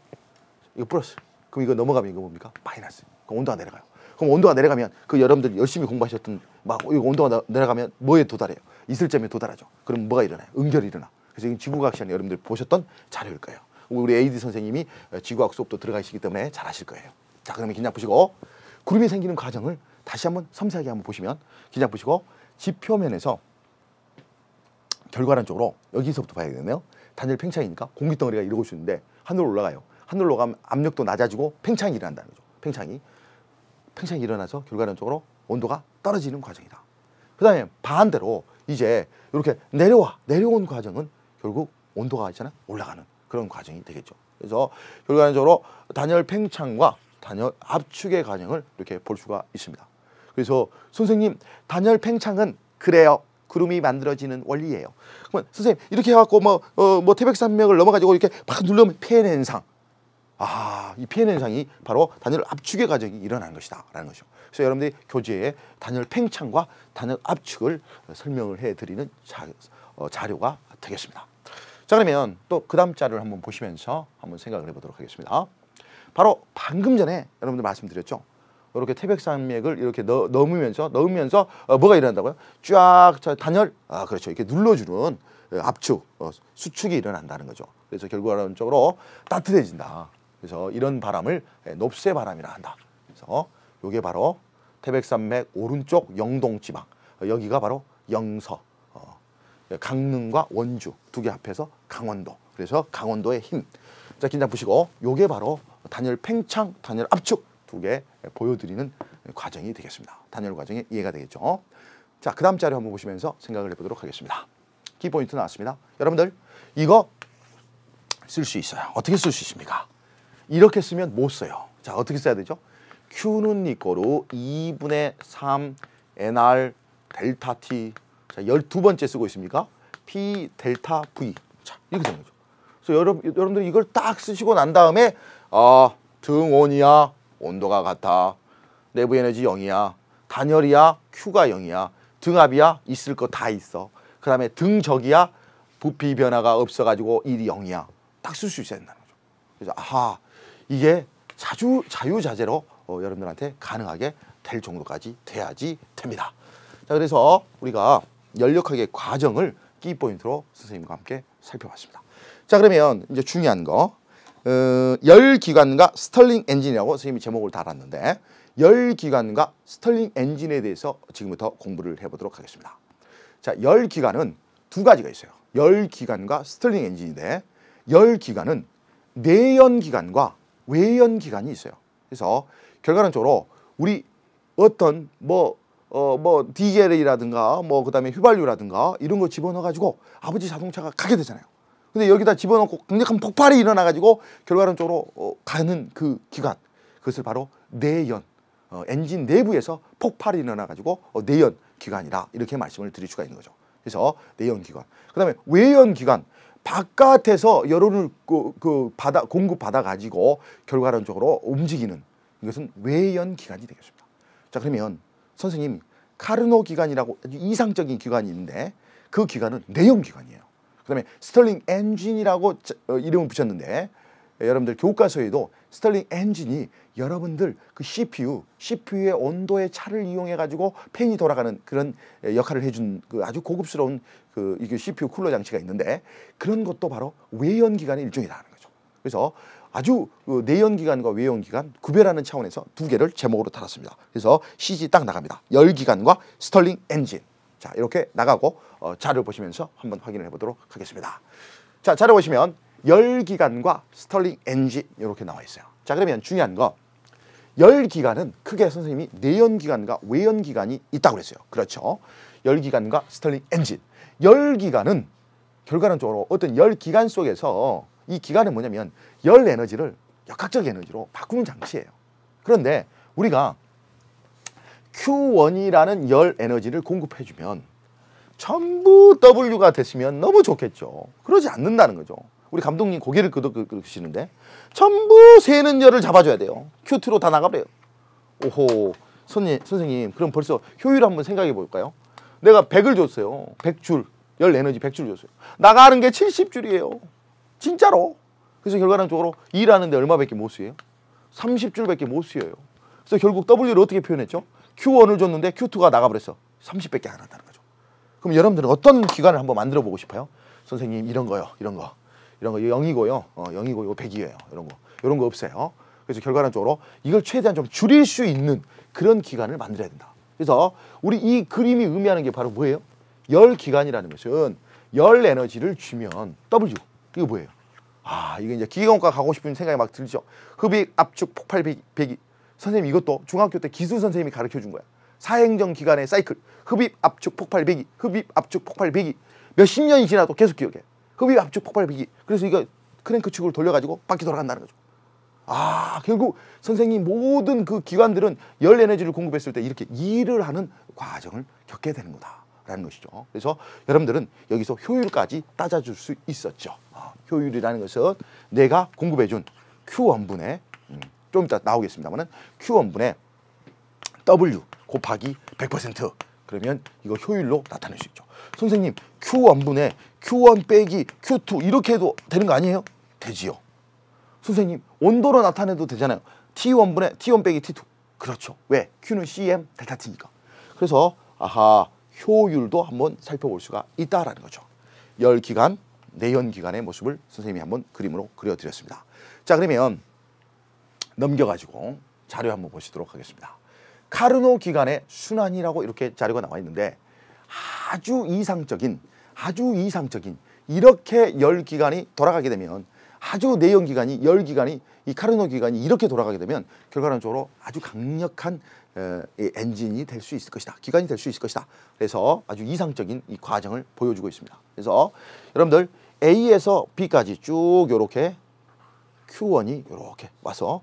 이거 플러스. 그럼 이거 넘어가면 이거 뭡니까? 마이너스. 그럼 온도가 내려가요. 그럼 온도가 내려가면 그 여러분들이 열심히 공부하셨던 막 이거 온도가 내려가면 뭐에 도달해요? 이슬점에 도달하죠. 그럼 뭐가 일어나요? 응결이 일어나. 그래서 지금 지구과학 시간에 여러분들 보셨던 자료일 거예요. 우리 AD 선생님이 지구과학 수업도 들어가시기 때문에 잘 아실 거예요. 자, 그러면 긴장 푸시고 구름이 생기는 과정을 다시 한번 섬세하게 한번 보시면 긴장 푸시고 지표면에서 결과론적으로 여기서부터 봐야 되겠네요. 단열 팽창이니까 공기덩어리가 이러고 있는데 하늘로 올라가요. 하늘로 가면 압력도 낮아지고 팽창이 일어난다는 거죠. 팽창이 일어나서 결과론적으로 온도가 떨어지는 과정이다. 그 다음에 반대로 이제 이렇게 내려온 과정은 결국 온도가 있잖아요. 올라가는 그런 과정이 되겠죠. 그래서 결과론적으로 단열 팽창과 단열 압축의 과정을 이렇게 볼 수가 있습니다. 그래서 선생님 단열 팽창은 그래요. 구름이 만들어지는 원리예요. 그러면 선생님 이렇게 해갖고 뭐 태백산맥을 넘어가지고 이렇게 팍 누르면 피해는 현상. 이 피해는 현상이 바로 단열 압축의 과정이 일어나는 것이다 라는 것이죠. 그래서 여러분들이 교재에 단열 팽창과 단열 압축을 설명을 해드리는 자료가 되겠습니다. 자, 그러면 또 그 다음 자료를 한번 보시면서 한번 생각을 해보도록 하겠습니다. 바로 방금 전에 여러분들 말씀드렸죠. 이렇게 태백산맥을 이렇게 넣으면서 뭐가 일어난다고요? 쫙 단열, 그렇죠. 이렇게 눌러주는 압축, 수축이 일어난다는 거죠. 그래서 결과론적으로 따뜻해진다. 그래서 이런 바람을 높새 바람이라 한다. 그래서 이게 바로 태백산맥 오른쪽 영동지방, 여기가 바로 영서, 강릉과 원주 두 개 합해서 강원도. 그래서 강원도의 힘. 자, 긴장 푸시고 요게 바로 단열 팽창, 단열 압축 두 개 보여드리는 과정이 되겠습니다. 단열 과정이 이해가 되겠죠. 자, 그 다음 자료 한번 보시면서 생각을 해보도록 하겠습니다. 키포인트 나왔습니다. 여러분들 이거 쓸 수 있어요. 어떻게 쓸 수 있습니까? 이렇게 쓰면 못 써요. 자, 어떻게 써야 되죠? Q는 이꼬르 2분의 3 NR 델타 T. 자, 12번째 쓰고 있습니까? P 델타 V. 자, 이렇게 되는 거죠. 그래서 여러분들 이걸 딱 쓰시고 난 다음에 등온이야 온도가 같아. 내부 에너지 0이야. 단열이야 Q가 0이야. 등압이야 있을 거 다 있어. 그 다음에 등적이야 부피 변화가 없어가지고 1이 0이야. 딱 쓸 수 있어야 된다는 거죠. 그래서 이게 자유자재로 여러분들한테 가능하게 될 정도까지 돼야지 됩니다. 자, 그래서 우리가 연력학의 과정을 키포인트로 선생님과 함께 살펴봤습니다. 자, 그러면 이제 중요한 거 열기관과 스털링 엔진이라고 선생님이 제목을 달았는데 열기관과 스털링 엔진에 대해서 지금부터 공부를 해보도록 하겠습니다. 자, 열기관은 두 가지가 있어요. 열기관과 스털링 엔진인데 열기관은 내연기관과 외연기관이 있어요. 그래서 결과론적으로 우리 어떤 디젤이라든가 그다음에 휘발유라든가 이런 거 집어넣어 가지고 아버지 자동차가 가게 되잖아요. 근데 여기다 집어넣고 강력한 폭발이 일어나 가지고 결과론적으로 가는 그 기관, 그것을 바로 내연 엔진 내부에서 폭발이 일어나 가지고 내연 기관이라 이렇게 말씀을 드릴 수가 있는 거죠. 그래서 내연 기관. 그다음에 외연 기관. 바깥에서 열을 공급받아 가지고 결과론적으로 움직이는 이것은 외연 기관이 되겠습니다. 자, 그러면 선생님 카르노 기관이라고 아주 이상적인 기관이 있는데 그 기관은 내연 기관이에요. 그다음에 스털링 엔진이라고 이름을 붙였는데 여러분들 교과서에도 스털링 엔진이 여러분들 그 CPU의 온도의 차를 이용해 가지고 팬이 돌아가는 그런 역할을 해준 그 아주 고급스러운 이게 CPU 쿨러 장치가 있는데 그런 것도 바로 외연 기관의 일종이라는 거죠. 그래서 아주 내연 기관과 외연 기관 구별하는 차원에서 두 개를 제목으로 달았습니다. 그래서 CG 딱 나갑니다. 열 기관과 스털링 엔진. 자, 이렇게 나가고 자료 보시면서 한번 확인을 해보도록 하겠습니다. 자, 자료 보시면 열기관과 스털링 엔진 이렇게 나와 있어요. 자, 그러면 중요한 거 열기관은 크게 선생님이 내연기관과 외연기관이 있다고 그랬어요. 그렇죠. 열기관과 스털링 엔진. 열기관은 결과론적으로 어떤 열기관 속에서 이 기관은 뭐냐면 열 에너지를 역학적 에너지로 바꾸는 장치예요. 그런데 우리가 Q1이라는 열 에너지를 공급해주면 전부 W가 됐으면 너무 좋겠죠. 그러지 않는다는 거죠. 우리 감독님 고개를 끄덕끄덕시는데 전부 새는 열을 잡아줘야 돼요. Q2로 다 나가버려요. 오호, 선생님 그럼 벌써 효율 한번 생각해 볼까요? 내가 100을 줬어요. 100줄, 열 에너지 100줄 줬어요. 나가는 게 70줄이에요. 진짜로. 그래서 결과론적으로 일하는데 얼마밖에 못 쓰여요? 30줄밖에 못 쓰여요. 그래서 결국 W를 어떻게 표현했죠? Q1을 줬는데 Q2가 나가버렸어. 30밖에 안 한다는 거죠. 그럼 여러분들은 어떤 기관을 한번 만들어 보고 싶어요? 선생님 이런 거요. 이런 거 0이고요. 0이고 100이에요. 이런 거 없어요. 그래서 결과론적으로 이걸 최대한 좀 줄일 수 있는 그런 기관을 만들어야 된다. 그래서 우리 이 그림이 의미하는 게 바로 뭐예요? 열 기관이라는 것은 열 에너지를 주면 W. 이거 뭐예요? 이거 이제 기계공과 가고 싶은 생각이 막 들죠. 흡입, 압축, 폭발, 배기. 선생님 이것도 중학교 때 기술 선생님이 가르쳐 준 거야. 사행정 기관의 사이클. 흡입, 압축, 폭발, 배기. 흡입, 압축, 폭발, 배기. 몇십 년이 지나도 계속 기억해. 흡입, 압축, 폭발, 배기. 그래서 이거 크랭크 축을 돌려가지고 바퀴 돌아간다는 거죠. 결국 선생님 모든 그 기관들은 열 에너지를 공급했을 때 이렇게 일을 하는 과정을 겪게 되는 거다라는 것이죠. 그래서 여러분들은 여기서 효율까지 따져줄 수 있었죠. 효율이라는 것은 내가 공급해준 Q1분의 좀 이따 나오겠습니다만은 Q1분의 W 곱하기 100% 그러면 이거 효율로 나타낼 수 있죠. 선생님 Q1분의 Q1 빼기 Q2 이렇게 해도 되는 거 아니에요? 되지요. 선생님 온도로 나타내도 되잖아요. T1분의 T1 빼기 T2. 그렇죠. 왜? Q는 CM 델타 T니까. 그래서 효율도 한번 살펴볼 수가 있다라는 거죠. 열기관, 내연기관의 모습을 선생님이 한번 그림으로 그려드렸습니다. 자, 그러면 넘겨가지고 자료 한번 보시도록 하겠습니다. 카르노 기관의 순환이라고 이렇게 자료가 나와 있는데 아주 이상적인 이렇게 열기관이 돌아가게 되면 아주 내연기관이 열기관이 이 카르노 기관이 이렇게 돌아가게 되면 결과론적으로 아주 강력한 엔진이 될 수 있을 것이다. 기관이 될 수 있을 것이다. 그래서 아주 이상적인 이 과정을 보여주고 있습니다. 그래서 여러분들 A에서 B까지 쭉 이렇게 Q1이 이렇게 와서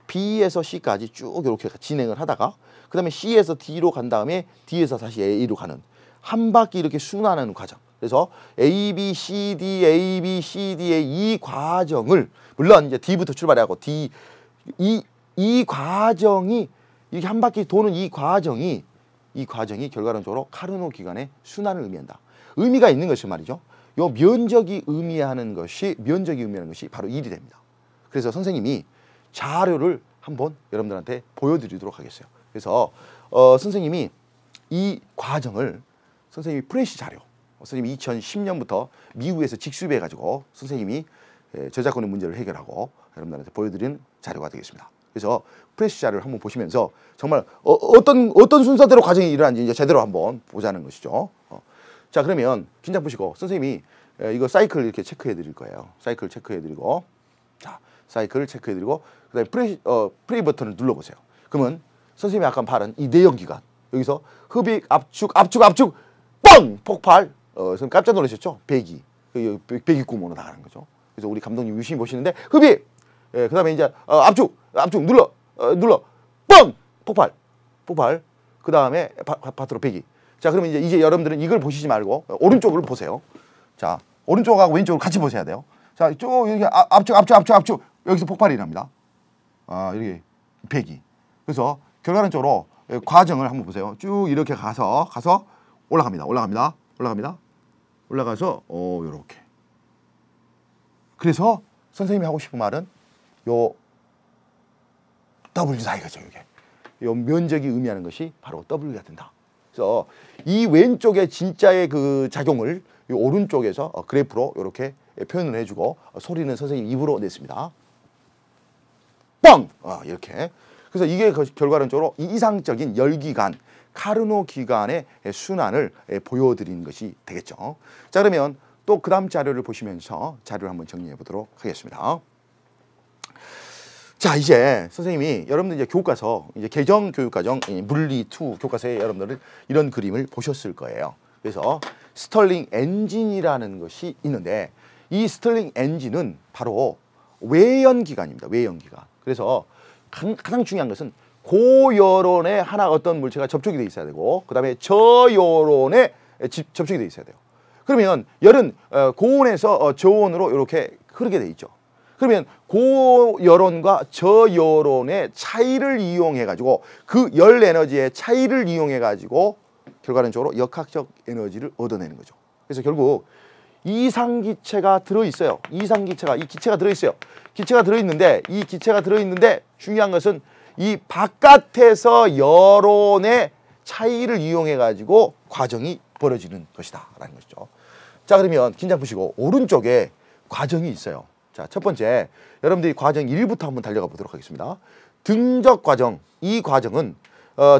B에서 C까지 쭉 이렇게 진행을 하다가 그 다음에 C에서 D로 간 다음에 D에서 다시 A로 가는 한 바퀴 이렇게 순환하는 과정. 그래서 A, B, C, D, A, B, C, D의 이 과정을 물론 이제 D부터 출발하고 이 과정이 이렇게 한 바퀴 도는 이 과정이 결과론적으로 카르노 기관의 순환을 의미한다. 의미가 있는 것이 말이죠. 요 면적이 의미하는 것이 바로 1이 됩니다. 그래서 선생님이 자료를 한번 여러분들한테 보여드리도록 하겠어요. 그래서 선생님이 이 과정을 선생님이 프레시 자료 선생님이 2010년부터 미국에서 직수입해가지고 선생님이 저작권의 문제를 해결하고 여러분들한테 보여드리는 자료가 되겠습니다. 그래서 프레시 자료를 한번 보시면서 정말 어떤 순서대로 과정이 일어나는지 이제 제대로 한번 보자는 것이죠. 자, 그러면 긴장 푸시고 선생님이 이거 사이클 이렇게 체크해 드릴 거예요. 사이클 체크해 드리고 자, 사이클을 체크해 드리고 그다음에 프레이 버튼을 눌러 보세요. 그러면 선생님이 아까 말한 이 내연기관 여기서 흡입 압축 뻥 폭발 선생님 깜짝 놀라셨죠? 배기 구멍으로 나가는 거죠. 그래서 우리 감독님 유심히 보시는데 흡입 그다음에 이제 압축 눌러 뻥 폭발 그다음에 밭으로 배기. 자, 그러면 이제 여러분들은 이걸 보시지 말고 오른쪽을 보세요. 자, 오른쪽하고 왼쪽을 같이 보셔야 돼요. 자, 쭉 이렇게 압축 여기서 폭발이 일어납니다. 이렇게 배기. 그래서 결과론적으로 과정을 한번 보세요. 쭉 이렇게 가서 올라가서 요렇게. 그래서 선생님이 하고 싶은 말은 요 W다 이거죠. 이게 요 면적이 의미하는 것이 바로 W가 된다. 그래서 이 왼쪽에 진짜의 그 작용을 이 오른쪽에서 그래프로 이렇게 표현을 해주고 소리는 선생님 입으로 냈습니다. 뻥! 이렇게. 그래서 이게 결과론적으로 이상적인 열기관, 카르노 기관의 순환을 보여드리는 것이 되겠죠. 자, 그러면 또 그 다음 자료를 보시면서 자료를 한번 정리해 보도록 하겠습니다. 자, 이제 선생님이 여러분들 이제 교과서 이제 개정 교육과정 물리 2 교과서에 여러분들은 이런 그림을 보셨을 거예요. 그래서 스털링 엔진이라는 것이 있는데 이 스털링 엔진은 바로 외연기관입니다. 외연기관. 그래서 가장 중요한 것은 고열원에 하나 어떤 물체가 접촉이 돼 있어야 되고 그 다음에 저열원에 접촉이 돼 있어야 돼요. 그러면 열은 고온에서 저온으로 이렇게 흐르게 돼 있죠. 그러면 고열원과 저열원의 차이를 이용해 가지고 그 열 에너지의 차이를 이용해 가지고 결과론적으로 역학적 에너지를 얻어내는 거죠. 그래서 결국 이상기체가 들어있어요. 이 기체가 들어있어요. 기체가 들어있는데 중요한 것은 이 바깥에서 열온의 차이를 이용해 가지고 과정이 벌어지는 것이다 라는 것이죠. 자, 그러면 긴장 푸시고 오른쪽에 과정이 있어요. 자, 첫 번째 여러분들이 과정 1부터 한번 달려가 보도록 하겠습니다. 등적 과정. 이 과정은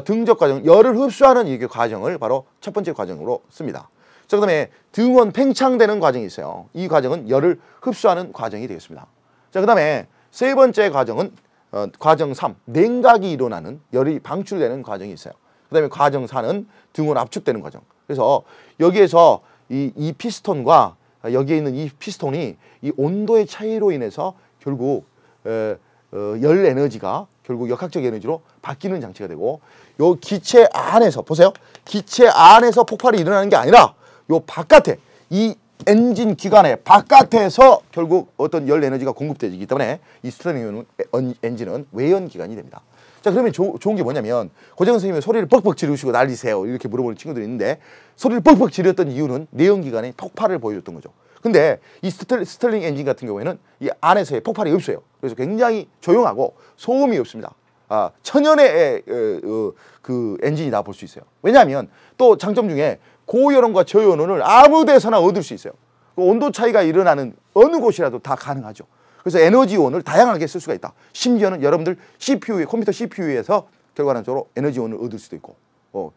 등적 과정, 열을 흡수하는 이 과정을 바로 첫 번째 과정으로 씁니다. 자, 그 다음에 등원 팽창되는 과정이 있어요. 이 과정은 열을 흡수하는 과정이 되겠습니다. 자, 그 다음에 세 번째 과정은 과정 3, 냉각이 일어나는 열이 방출되는 과정이 있어요. 그 다음에 과정 4는 등원 압축되는 과정. 그래서 여기에서 이 피스톤과 여기에 있는 이 피스톤이 이 온도의 차이로 인해서 결국 열 에너지가 결국 역학적 에너지로 바뀌는 장치가 되고 요 기체 안에서 보세요. 기체 안에서 폭발이 일어나는 게 아니라 요 바깥에 이 엔진 기관의 바깥에서 결국 어떤 열 에너지가 공급되기 때문에 이 스털링 엔진은 외연 기관이 됩니다. 자, 그러면 좋은 게 뭐냐면 고재근 선생님이 소리를 뻑뻑 지르시고 난리세요 이렇게 물어보는 친구들이 있는데 소리를 뻑뻑 지르었던 이유는 내연 기관의 폭발을 보여줬던 거죠. 근데 이 스털링 엔진 같은 경우에는 이 안에서의 폭발이 없어요. 그래서 굉장히 조용하고 소음이 없습니다. 천연의 그 엔진이다 볼 수 있어요. 왜냐하면 또 장점 중에 고열원과 저열원을 아무 데서나 얻을 수 있어요. 그 온도 차이가 일어나는 어느 곳이라도 다 가능하죠. 그래서 에너지원을 다양하게 쓸 수가 있다. 심지어는 여러분들 CPU, 컴퓨터 CPU에서 결과론적으로 에너지원을 얻을 수도 있고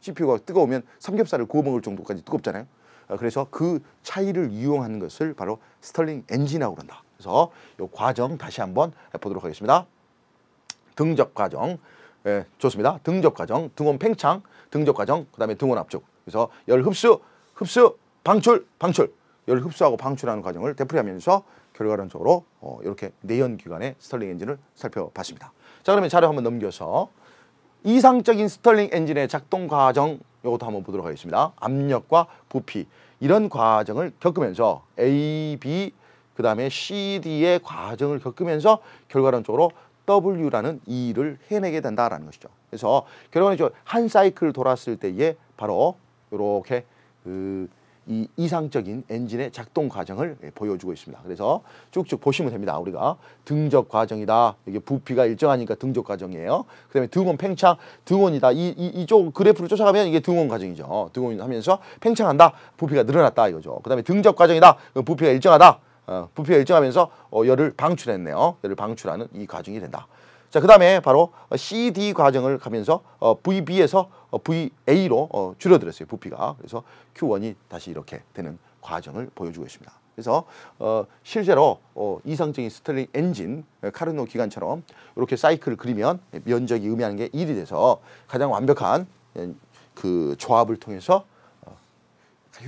CPU가 뜨거우면 삼겹살을 구워 먹을 정도까지 뜨겁잖아요. 그래서 그 차이를 이용하는 것을 바로 스털링 엔진이라고 그런다. 그래서 이 과정 다시 한번 보도록 하겠습니다. 등접 과정, 예, 좋습니다. 등접 과정, 등원 팽창, 등접 과정, 그다음에 등원 압축. 그래서 열 흡수, 흡수, 방출, 방출. 열 흡수하고 방출하는 과정을 되풀이하면서 결과론적으로 이렇게 내연기관의 스털링 엔진을 살펴봤습니다. 자, 그러면 자료 한번 넘겨서 이상적인 스털링 엔진의 작동 과정 이것도 한번 보도록 하겠습니다. 압력과 부피 이런 과정을 겪으면서 A, B, 그 다음에 C, D의 과정을 겪으면서 결과론적으로 W라는 E를 해내게 된다라는 것이죠. 그래서 결과론적으로 한 사이클 돌았을 때에 바로 이렇게 이 이상적인 엔진의 작동 과정을 보여주고 있습니다. 그래서 쭉쭉 보시면 됩니다. 우리가 등적 과정이다. 이게 부피가 일정하니까 등적 과정이에요. 그 다음에 등원 팽창, 등원이다. 이쪽 그래프를 쫓아가면 이게 등원 과정이죠. 등원하면서 팽창한다. 부피가 늘어났다 이거죠. 그 다음에 등적 과정이다. 부피가 일정하다. 부피가 일정하면서 열을 방출했네요. 열을 방출하는 이 과정이 된다. 자, 그 다음에 바로 CD 과정을 가면서 VB에서 VA로 줄어들었어요. 부피가. 그래서 Q1이 다시 이렇게 되는 과정을 보여주고 있습니다. 그래서 실제로 이상적인 스털링 엔진, 카르노 기관처럼 이렇게 사이클을 그리면 면적이 의미하는 게 1이 돼서 가장 완벽한 그 조합을 통해서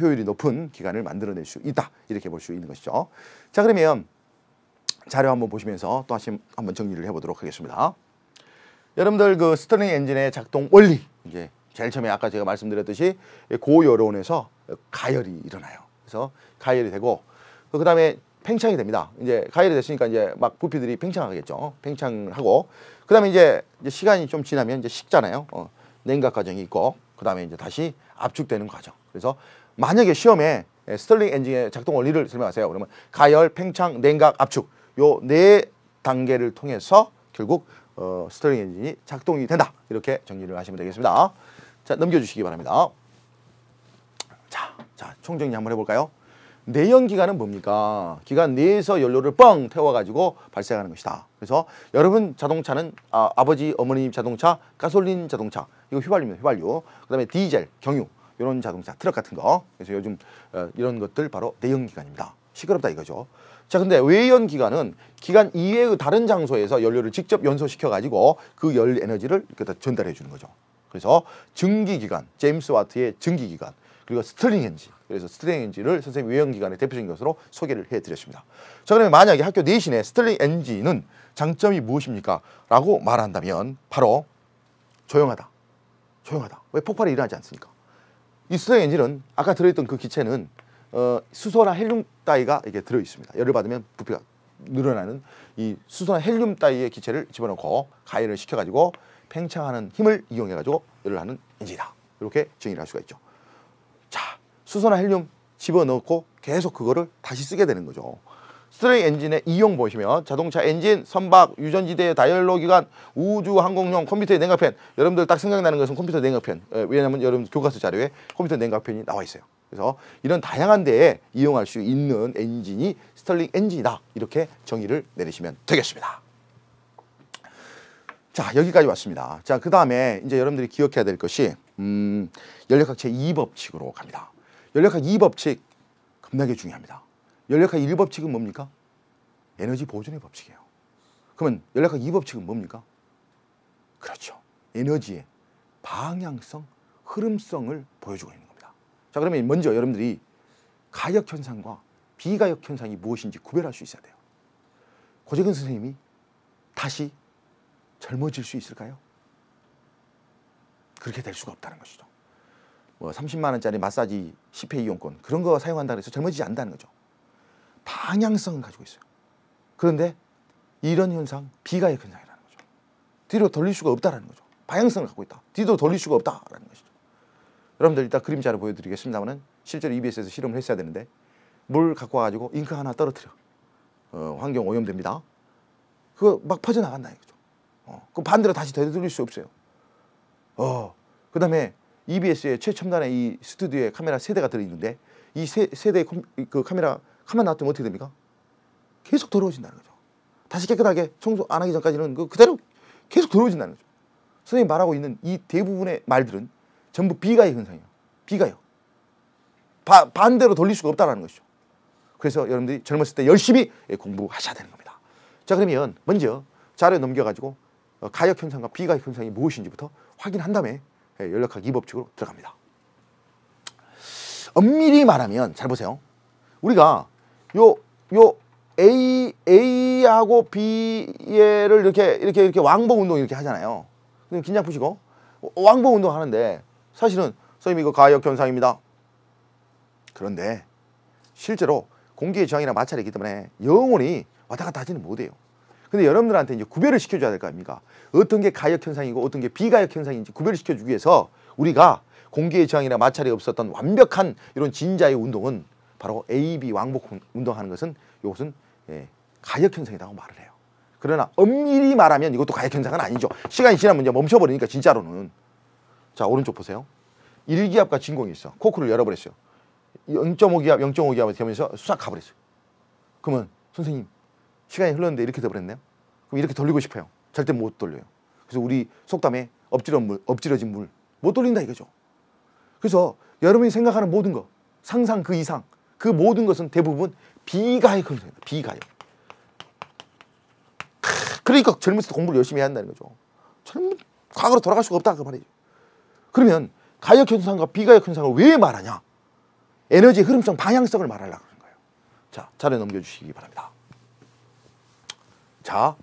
효율이 높은 기관을 만들어낼 수 있다. 이렇게 볼 수 있는 것이죠. 자, 그러면 자료 한번 보시면서 또 다시 한번 정리를 해보도록 하겠습니다. 여러분들 그 스털링 엔진의 작동 원리, 이제 제일 처음에 아까 제가 말씀드렸듯이 고열온에서 가열이 일어나요. 그래서 가열이 되고 그 다음에 팽창이 됩니다. 이제 가열이 됐으니까 이제 막 부피들이 팽창하겠죠. 팽창을 하고 그 다음에 이제 시간이 좀 지나면 이제 식잖아요. 냉각 과정이 있고 그 다음에 이제 다시 압축되는 과정. 그래서 만약에 시험에 스털링 엔진의 작동 원리를 설명하세요. 그러면 가열, 팽창, 냉각, 압축 요 네 단계를 통해서 결국 스털링 엔진이 작동이 된다. 이렇게 정리를 하시면 되겠습니다. 자, 넘겨주시기 바랍니다. 자, 총정리 한번 해볼까요? 내연기관은 뭡니까? 기관 내에서 연료를 뻥 태워가지고 발생하는 것이다. 그래서 여러분 자동차는 아버지, 어머님 자동차, 가솔린 자동차 이거 휘발유입니다. 휘발유. 그 다음에 디젤, 경유 이런 자동차, 트럭 같은 거. 그래서 요즘 이런 것들 바로 내연기관입니다. 시끄럽다 이거죠. 자, 근데 외연기관은 기관 이외의 다른 장소에서 연료를 직접 연소시켜 가지고 그 열 에너지를 이렇게 전달해 주는 거죠. 그래서 증기기관, 제임스 와트의 증기기관, 그리고 스털링 엔진. 그래서 스털링 엔진을 선생님 외연기관의 대표적인 것으로 소개를 해드렸습니다. 자, 그러면 만약에 학교 내신에 스털링 엔진은 장점이 무엇입니까? 라고 말한다면 바로 조용하다. 조용하다. 왜 폭발이 일어나지 않습니까? 이 스털링 엔진은 아까 들어있던 그 기체는 수소나 헬륨 따위가 이게 들어 있습니다. 열을 받으면 부피가 늘어나는 이 수소나 헬륨 따위의 기체를 집어넣고 가열을 시켜가지고 팽창하는 힘을 이용해가지고 열을 하는 엔진이다. 이렇게 정의를 할 수가 있죠. 자, 수소나 헬륨 집어넣고 계속 그거를 다시 쓰게 되는 거죠. 스털링 엔진의 이용 보시면 자동차 엔진, 선박, 유전지대, 다이얼로 기관, 우주 항공용, 컴퓨터의 냉각팬. 여러분들 딱 생각나는 것은 컴퓨터 냉각팬. 왜냐하면 여러분 교과서 자료에 컴퓨터 냉각팬이 나와 있어요. 그래서 이런 다양한 데에 이용할 수 있는 엔진이 스털링 엔진이다. 이렇게 정의를 내리시면 되겠습니다. 자, 여기까지 왔습니다. 자, 그 다음에 이제 여러분들이 기억해야 될 것이 연력학 제2법칙으로 갑니다. 연력학 2법칙 겁나게 중요합니다. 연력학 1법칙은 뭡니까? 에너지 보존의 법칙이에요. 그러면 연력학 2법칙은 뭡니까? 그렇죠. 에너지의 방향성, 흐름성을 보여주고 있는 겁니다. 자, 그러면 먼저 여러분들이 가역 현상과 비가역 현상이 무엇인지 구별할 수 있어야 돼요. 고재근 선생님이 다시 젊어질 수 있을까요? 그렇게 될 수가 없다는 것이죠. 뭐 30만 원짜리 마사지 10회 이용권 그런 거 사용한다고 해서 젊어지지 않는다는 거죠. 방향성을 가지고 있어요. 그런데 이런 현상 비가역 현상이라는 거죠. 뒤로 돌릴 수가 없다라는 거죠. 방향성을 갖고 있다. 뒤로 돌릴 수가 없다라는 것이죠. 여러분들 이따 그림자를 보여드리겠습니다만은 실제로 EBS에서 실험을 했어야 되는데 물 갖고 와가지고 잉크 하나 떨어뜨려. 환경 오염됩니다. 그거 막 퍼져나간다 이거죠. 그 반대로 다시 되돌릴 수 없어요. 그 다음에 EBS의 최첨단의 이 스튜디오에 카메라 3대가 들어있는데 이 세 대의 그 카메라 가만 놔두면 어떻게 됩니까? 계속 더러워진다는 거죠. 다시 깨끗하게 청소 안 하기 전까지는 그대로 계속 더러워진다는 거죠. 선생님이 말하고 있는 이 대부분의 말들은 전부 비가역 현상이에요. 비가역. 반대로 돌릴 수가 없다는 것이죠. 그래서 여러분들이 젊었을 때 열심히 공부하셔야 되는 겁니다. 자, 그러면 먼저 자료 넘겨가지고 가역 현상과 비가역 현상이 무엇인지부터 확인한 다음에 연력학 2법칙으로 들어갑니다. 엄밀히 말하면 잘 보세요. 우리가 요 A하고 B를 이렇게 왕복 운동 이렇게 하잖아요. 그럼 긴장 푸시고 왕복 운동 하는데 사실은 선생님 이거 가역 현상입니다. 그런데 실제로 공기의 저항이나 마찰이 있기 때문에 영원히 왔다 갔다 하지는 못해요. 근데 여러분들한테 이제 구별을 시켜줘야 될 거 아닙니까? 어떤 게 가역 현상이고 어떤 게 비가역 현상인지 구별을 시켜주기 위해서 우리가 공기의 저항이나 마찰이 없었던 완벽한 이런 진자의 운동은 바로 A, B 왕복 운동하는 것은 이것은 가역 현상이라고 말을 해요. 그러나 엄밀히 말하면 이것도 가역 현상은 아니죠. 시간이 지나면 이제 멈춰버리니까 진짜로는. 자, 오른쪽 보세요. 1기압과 진공이 있어. 코크를 열어버렸어요. 0.5기압, 0.5기압이 되면서 싹 가버렸어요. 그러면 선생님 시간이 흘렀는데 이렇게 돼버렸네요. 그럼 이렇게 돌리고 싶어요. 절대 못 돌려요. 그래서 우리 속담에 엎질러진 물 못 돌린다 이거죠. 그래서 여러분이 생각하는 모든 거, 상상 그 이상, 그 모든 것은 대부분 비가역 현상입니다. 비가역. 그러니까 젊었을 때 공부를 열심히 해야 한다는 거죠. 과거로 돌아갈 수가 없다 그 말이죠. 그러면 가역 현상과 비가역 현상을 왜 말하냐? 에너지의 흐름성, 방향성을 말하려고 하는 거예요. 자, 자료 넘겨주시기 바랍니다. 자,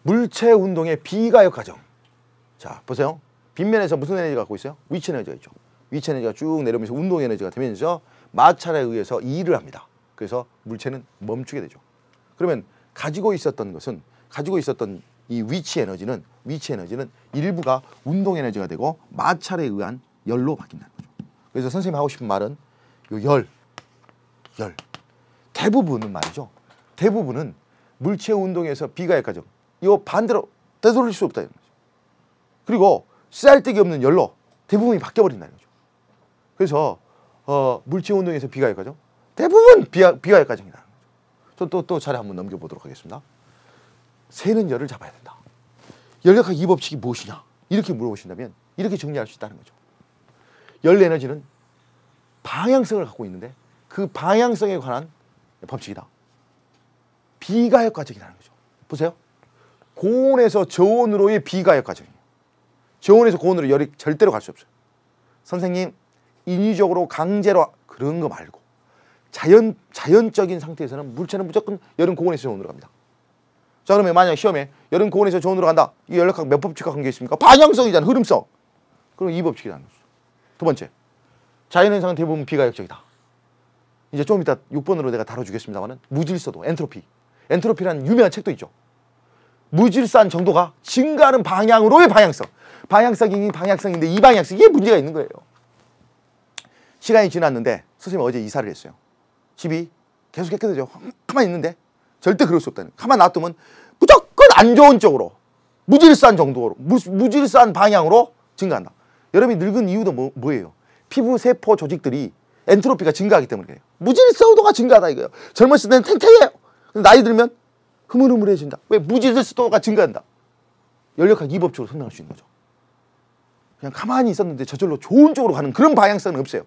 물체 운동의 비가역 과정. 자, 보세요. 빗면에서 무슨 에너지가 갖고 있어요? 위치 에너지가 있죠. 위치 에너지가 쭉 내려오면서 운동 에너지가 되면서 마찰에 의해서 일을 합니다. 그래서 물체는 멈추게 되죠. 그러면 가지고 있었던 이 위치 에너지는 일부가 운동 에너지가 되고 마찰에 의한 열로 바뀐다는 거죠. 그래서 선생님이 하고 싶은 말은 요 열. 대부분은 말이죠. 대부분은 물체 운동에서 비가역 과정. 이거 반대로 되돌릴 수 없다 이런 거죠. 그리고 쓰잘데기 없는 열로 대부분이 바뀌어버린다는 거죠. 그래서 물체 운동에서 비가역 과정. 대부분 비가역 과정이라는 거죠. 또 차례 한번 넘겨보도록 하겠습니다. 새는 열을 잡아야 된다. 열역학 2법칙이 무엇이냐? 이렇게 물어보신다면 이렇게 정리할 수 있다는 거죠. 열 에너지는 방향성을 갖고 있는데 그 방향성에 관한 법칙이다. 비가역 과정이라는 거죠. 보세요. 고온에서 저온으로의 비가역 과정이에요. 저온에서 고온으로 열이 절대로 갈 수 없어요. 선생님, 인위적으로 강제로 그런 거 말고 자연적인 상태에서는 물체는 무조건 열은 고온에서 저온으로 갑니다. 자, 그러면 만약 시험에 열은 고온에서 저온으로 간다. 이 연력학 몇 법칙과 관계 있습니까? 방향성이잖아. 흐름성. 그럼 이 법칙이라는 거죠. 두 번째, 자연현상은 대부분 비가역적이다. 이제 좀 이따 6번으로 내가 다뤄주겠습니다만은 무질서도, 엔트로피. 엔트로피라는 유명한 책도 있죠. 무질서한 정도가 증가하는 방향으로의 방향성. 방향성인데 이 방향성이 문제가 있는 거예요. 시간이 지났는데 선생님이 어제 이사를 했어요. 집이 계속 깨끗해져. 가만히 있는데 절대 그럴 수 없다는. 가만히 놔두면 무조건 안 좋은 쪽으로 무질서한 정도로 무질서한 방향으로 증가한다. 여러분이 늙은 이유도 뭐예요? 피부 세포 조직들이 엔트로피가 증가하기 때문에 그래요. 무질서도가 증가하다 이거예요. 젊었을 때는 탱탱해요. 근데 나이 들면 흐물흐물해진다. 왜? 무질서도가 증가한다. 연력학 2법칙으로 설명할 수 있는 거죠. 그냥 가만히 있었는데 저절로 좋은 쪽으로 가는 그런 방향성은 없어요.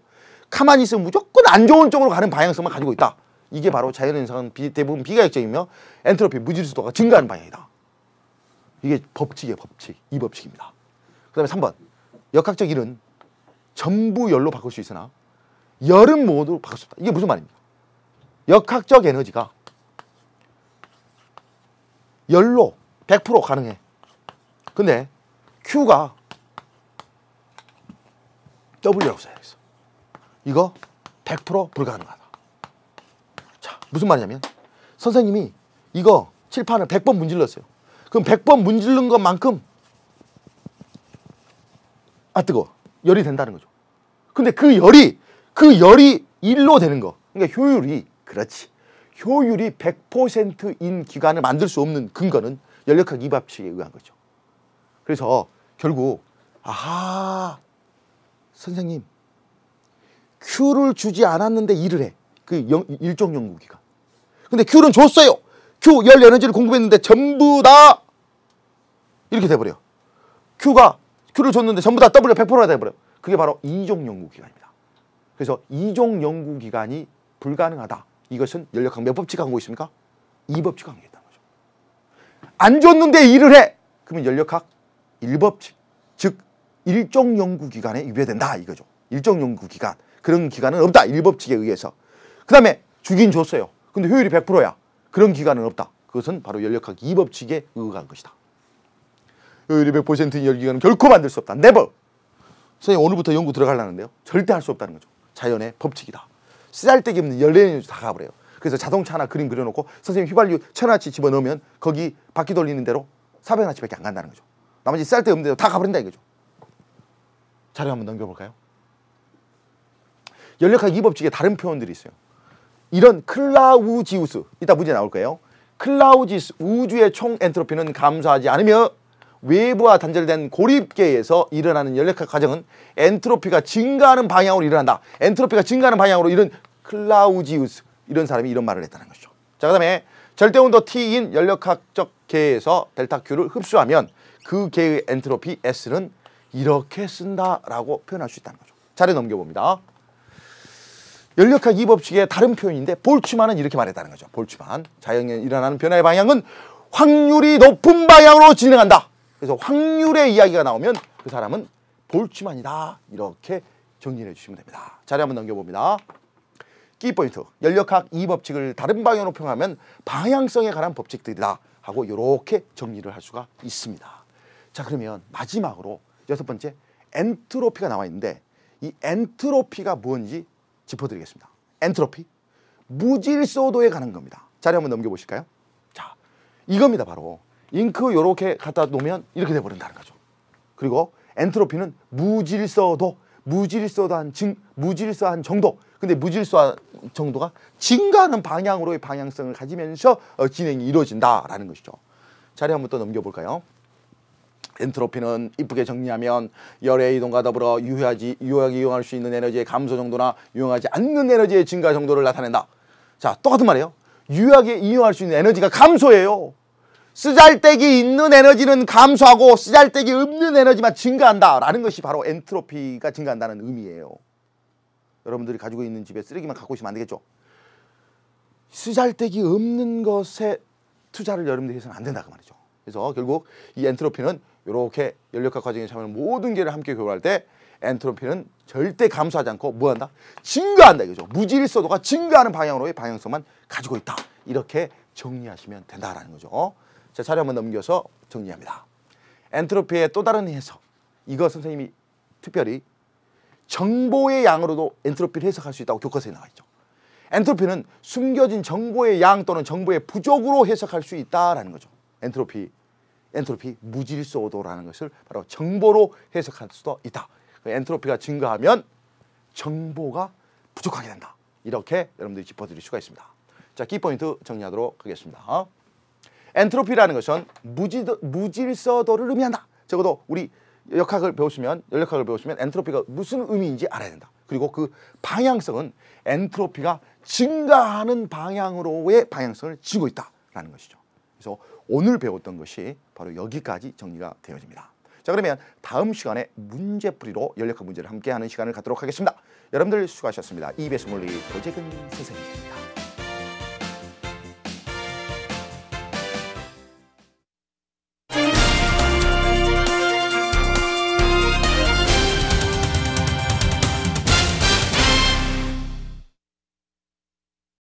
가만히 있으면 무조건 안 좋은 쪽으로 가는 방향성만 가지고 있다. 이게 바로 자연현상은 대부분 비가역적이며 엔트로피, 무질서도가 증가하는 방향이다. 이게 법칙이에요. 법칙. 2법칙입니다. 그 다음에 3번. 역학적 일은 전부 열로 바꿀 수 있으나 열은 모두 바꿀 수 없다. 이게 무슨 말입니까? 역학적 에너지가 열로 100% 가능해. 근데 Q가 W라고 써야겠어. 이거 100% 불가능하다. 자, 무슨 말이냐면 선생님이 이거 칠판을 100번 문질렀어요. 그럼 100번 문질른 것만큼 뜨거워. 열이 된다는 거죠. 근데 그 열이 일로 되는 거. 그러니까 효율이, 그렇지. 효율이 100%인 기관을 만들 수 없는 근거는 연력학 2법칙에 의한 거죠. 그래서 결국 선생님 Q를 주지 않았는데 일을 해. 그 일종 연구기간. 근데 Q는 줬어요. Q 열 에너지를 공급했는데 전부 다 이렇게 돼버려. Q를 줬는데 전부 다 W 100%가 돼버려. 그게 바로 이종 연구기간입니다. 그래서 이종 연구기간이 불가능하다. 이것은 연력학 몇 법칙 강고 있습니까? 2법칙 강고 있다는 거죠. 안 줬는데 일을 해. 그러면 연력학 1법칙. 즉 일정 연구 기간에 위배된다 이거죠. 일정 연구 기간. 그런 기간은 없다. 1법칙에 의해서. 그 다음에 주긴 줬어요. 근데 효율이 100%야. 그런 기간은 없다. 그것은 바로 연력학 2법칙에 의한 것이다. 효율이 100%인 열기관은 결코 만들 수 없다. never. 선생님 오늘부터 연구 들어가려는데요. 절대 할 수 없다는 거죠. 자연의 법칙이다. 쓰잘데기 없는 열내는 다 가버려요. 그래서 자동차 하나 그림 그려놓고 선생님 휘발유 1000원어치 집어넣으면 거기 바퀴 돌리는 대로 400원어치밖에 안 간다는 거죠. 나머지 쓰잘데기 없는 대로 다 가버린다 이거죠. 자료 한번 넘겨볼까요? 연력학 2법칙에 다른 표현들이 있어요. 이런 클라우지우스, 이따 문제 나올 거예요. 클라우지우스, 우주의 총 엔트로피는 감소하지 않으며 외부와 단절된 고립계에서 일어나는 연력학 과정은 엔트로피가 증가하는 방향으로 일어난다. 엔트로피가 증가하는 방향으로 이런 클라우지우스, 이런 사람이 이런 말을 했다는 거죠. 자, 그 다음에 절대온도 T인 연력학적 계에서 델타 Q를 흡수하면 그 계의 엔트로피 S는 이렇게 쓴다라고 표현할 수 있다는 거죠. 자료 넘겨봅니다. 연력학 2법칙의 다른 표현인데 볼츠만은 이렇게 말했다는 거죠. 볼츠만. 자연에 일어나는 변화의 방향은 확률이 높은 방향으로 진행한다. 그래서 확률의 이야기가 나오면 그 사람은 볼츠만이다. 이렇게 정리해 주시면 됩니다. 자료 한번 넘겨봅니다. 키포인트. 연력학 2법칙을 다른 방향으로 표현하면 방향성에 관한 법칙들이다. 하고 이렇게 정리를 할 수가 있습니다. 자, 그러면 마지막으로 6번째 엔트로피가 나와 있는데 이 엔트로피가 뭔지 짚어드리겠습니다. 엔트로피, 무질서도에 관한 겁니다. 자료 한번 넘겨보실까요? 자, 이겁니다. 바로 잉크 이렇게 갖다 놓으면 이렇게 돼버린다는 거죠. 그리고 엔트로피는 무질서한 정도. 근데 무질서한 정도가 증가하는 방향으로의 방향성을 가지면서 진행이 이루어진다라는 것이죠. 자료 한번 또 넘겨볼까요? 엔트로피는 이쁘게 정리하면 열의 이동과 더불어 유효하게 이용할 수 있는 에너지의 감소 정도나 이용하지 않는 에너지의 증가 정도를 나타낸다. 자, 똑같은 말이에요. 유효하게 이용할 수 있는 에너지가 감소해요. 쓰잘데기 있는 에너지는 감소하고 쓰잘데기 없는 에너지만 증가한다라는 것이 바로 엔트로피가 증가한다는 의미예요. 여러분들이 가지고 있는 집에 쓰레기만 갖고 있으면 안 되겠죠. 쓰잘데기 없는 것에 투자를 여러분들이 해서는 안 된다 그 말이죠. 그래서 결국 이 엔트로피는 이렇게 연력학 과정에 참여하는 모든 계를 함께 교류할 때 엔트로피는 절대 감소하지 않고 뭐한다? 증가한다 이거죠. 무질서도가 증가하는 방향으로의 방향성만 가지고 있다. 이렇게 정리하시면 된다라는 거죠. 자, 자료 한번 넘겨서 정리합니다. 엔트로피의 또 다른 해석. 이거 선생님이 특별히 정보의 양으로도 엔트로피를 해석할 수 있다고 교과서에 나와 있죠. 엔트로피는 숨겨진 정보의 양 또는 정보의 부족으로 해석할 수 있다라는 거죠. 엔트로피 무질서도라는 것을 바로 정보로 해석할 수도 있다. 엔트로피가 증가하면 정보가 부족하게 된다. 이렇게 여러분들이 짚어드릴 수가 있습니다. 자, 키포인트 정리하도록 하겠습니다. 엔트로피라는 것은 무질서도를 의미한다. 적어도 우리 연력학을 배우시면 엔트로피가 무슨 의미인지 알아야 된다. 그리고 그 방향성은 엔트로피가 증가하는 방향으로의 방향성을 쥐고 있다라는 것이죠. 그래서 오늘 배웠던 것이 바로 여기까지 정리가 되어집니다. 자, 그러면 다음 시간에 문제풀이로 연력학 문제를 함께하는 시간을 갖도록 하겠습니다. 여러분들 수고하셨습니다. EBS 물리 도재근 선생님입니다.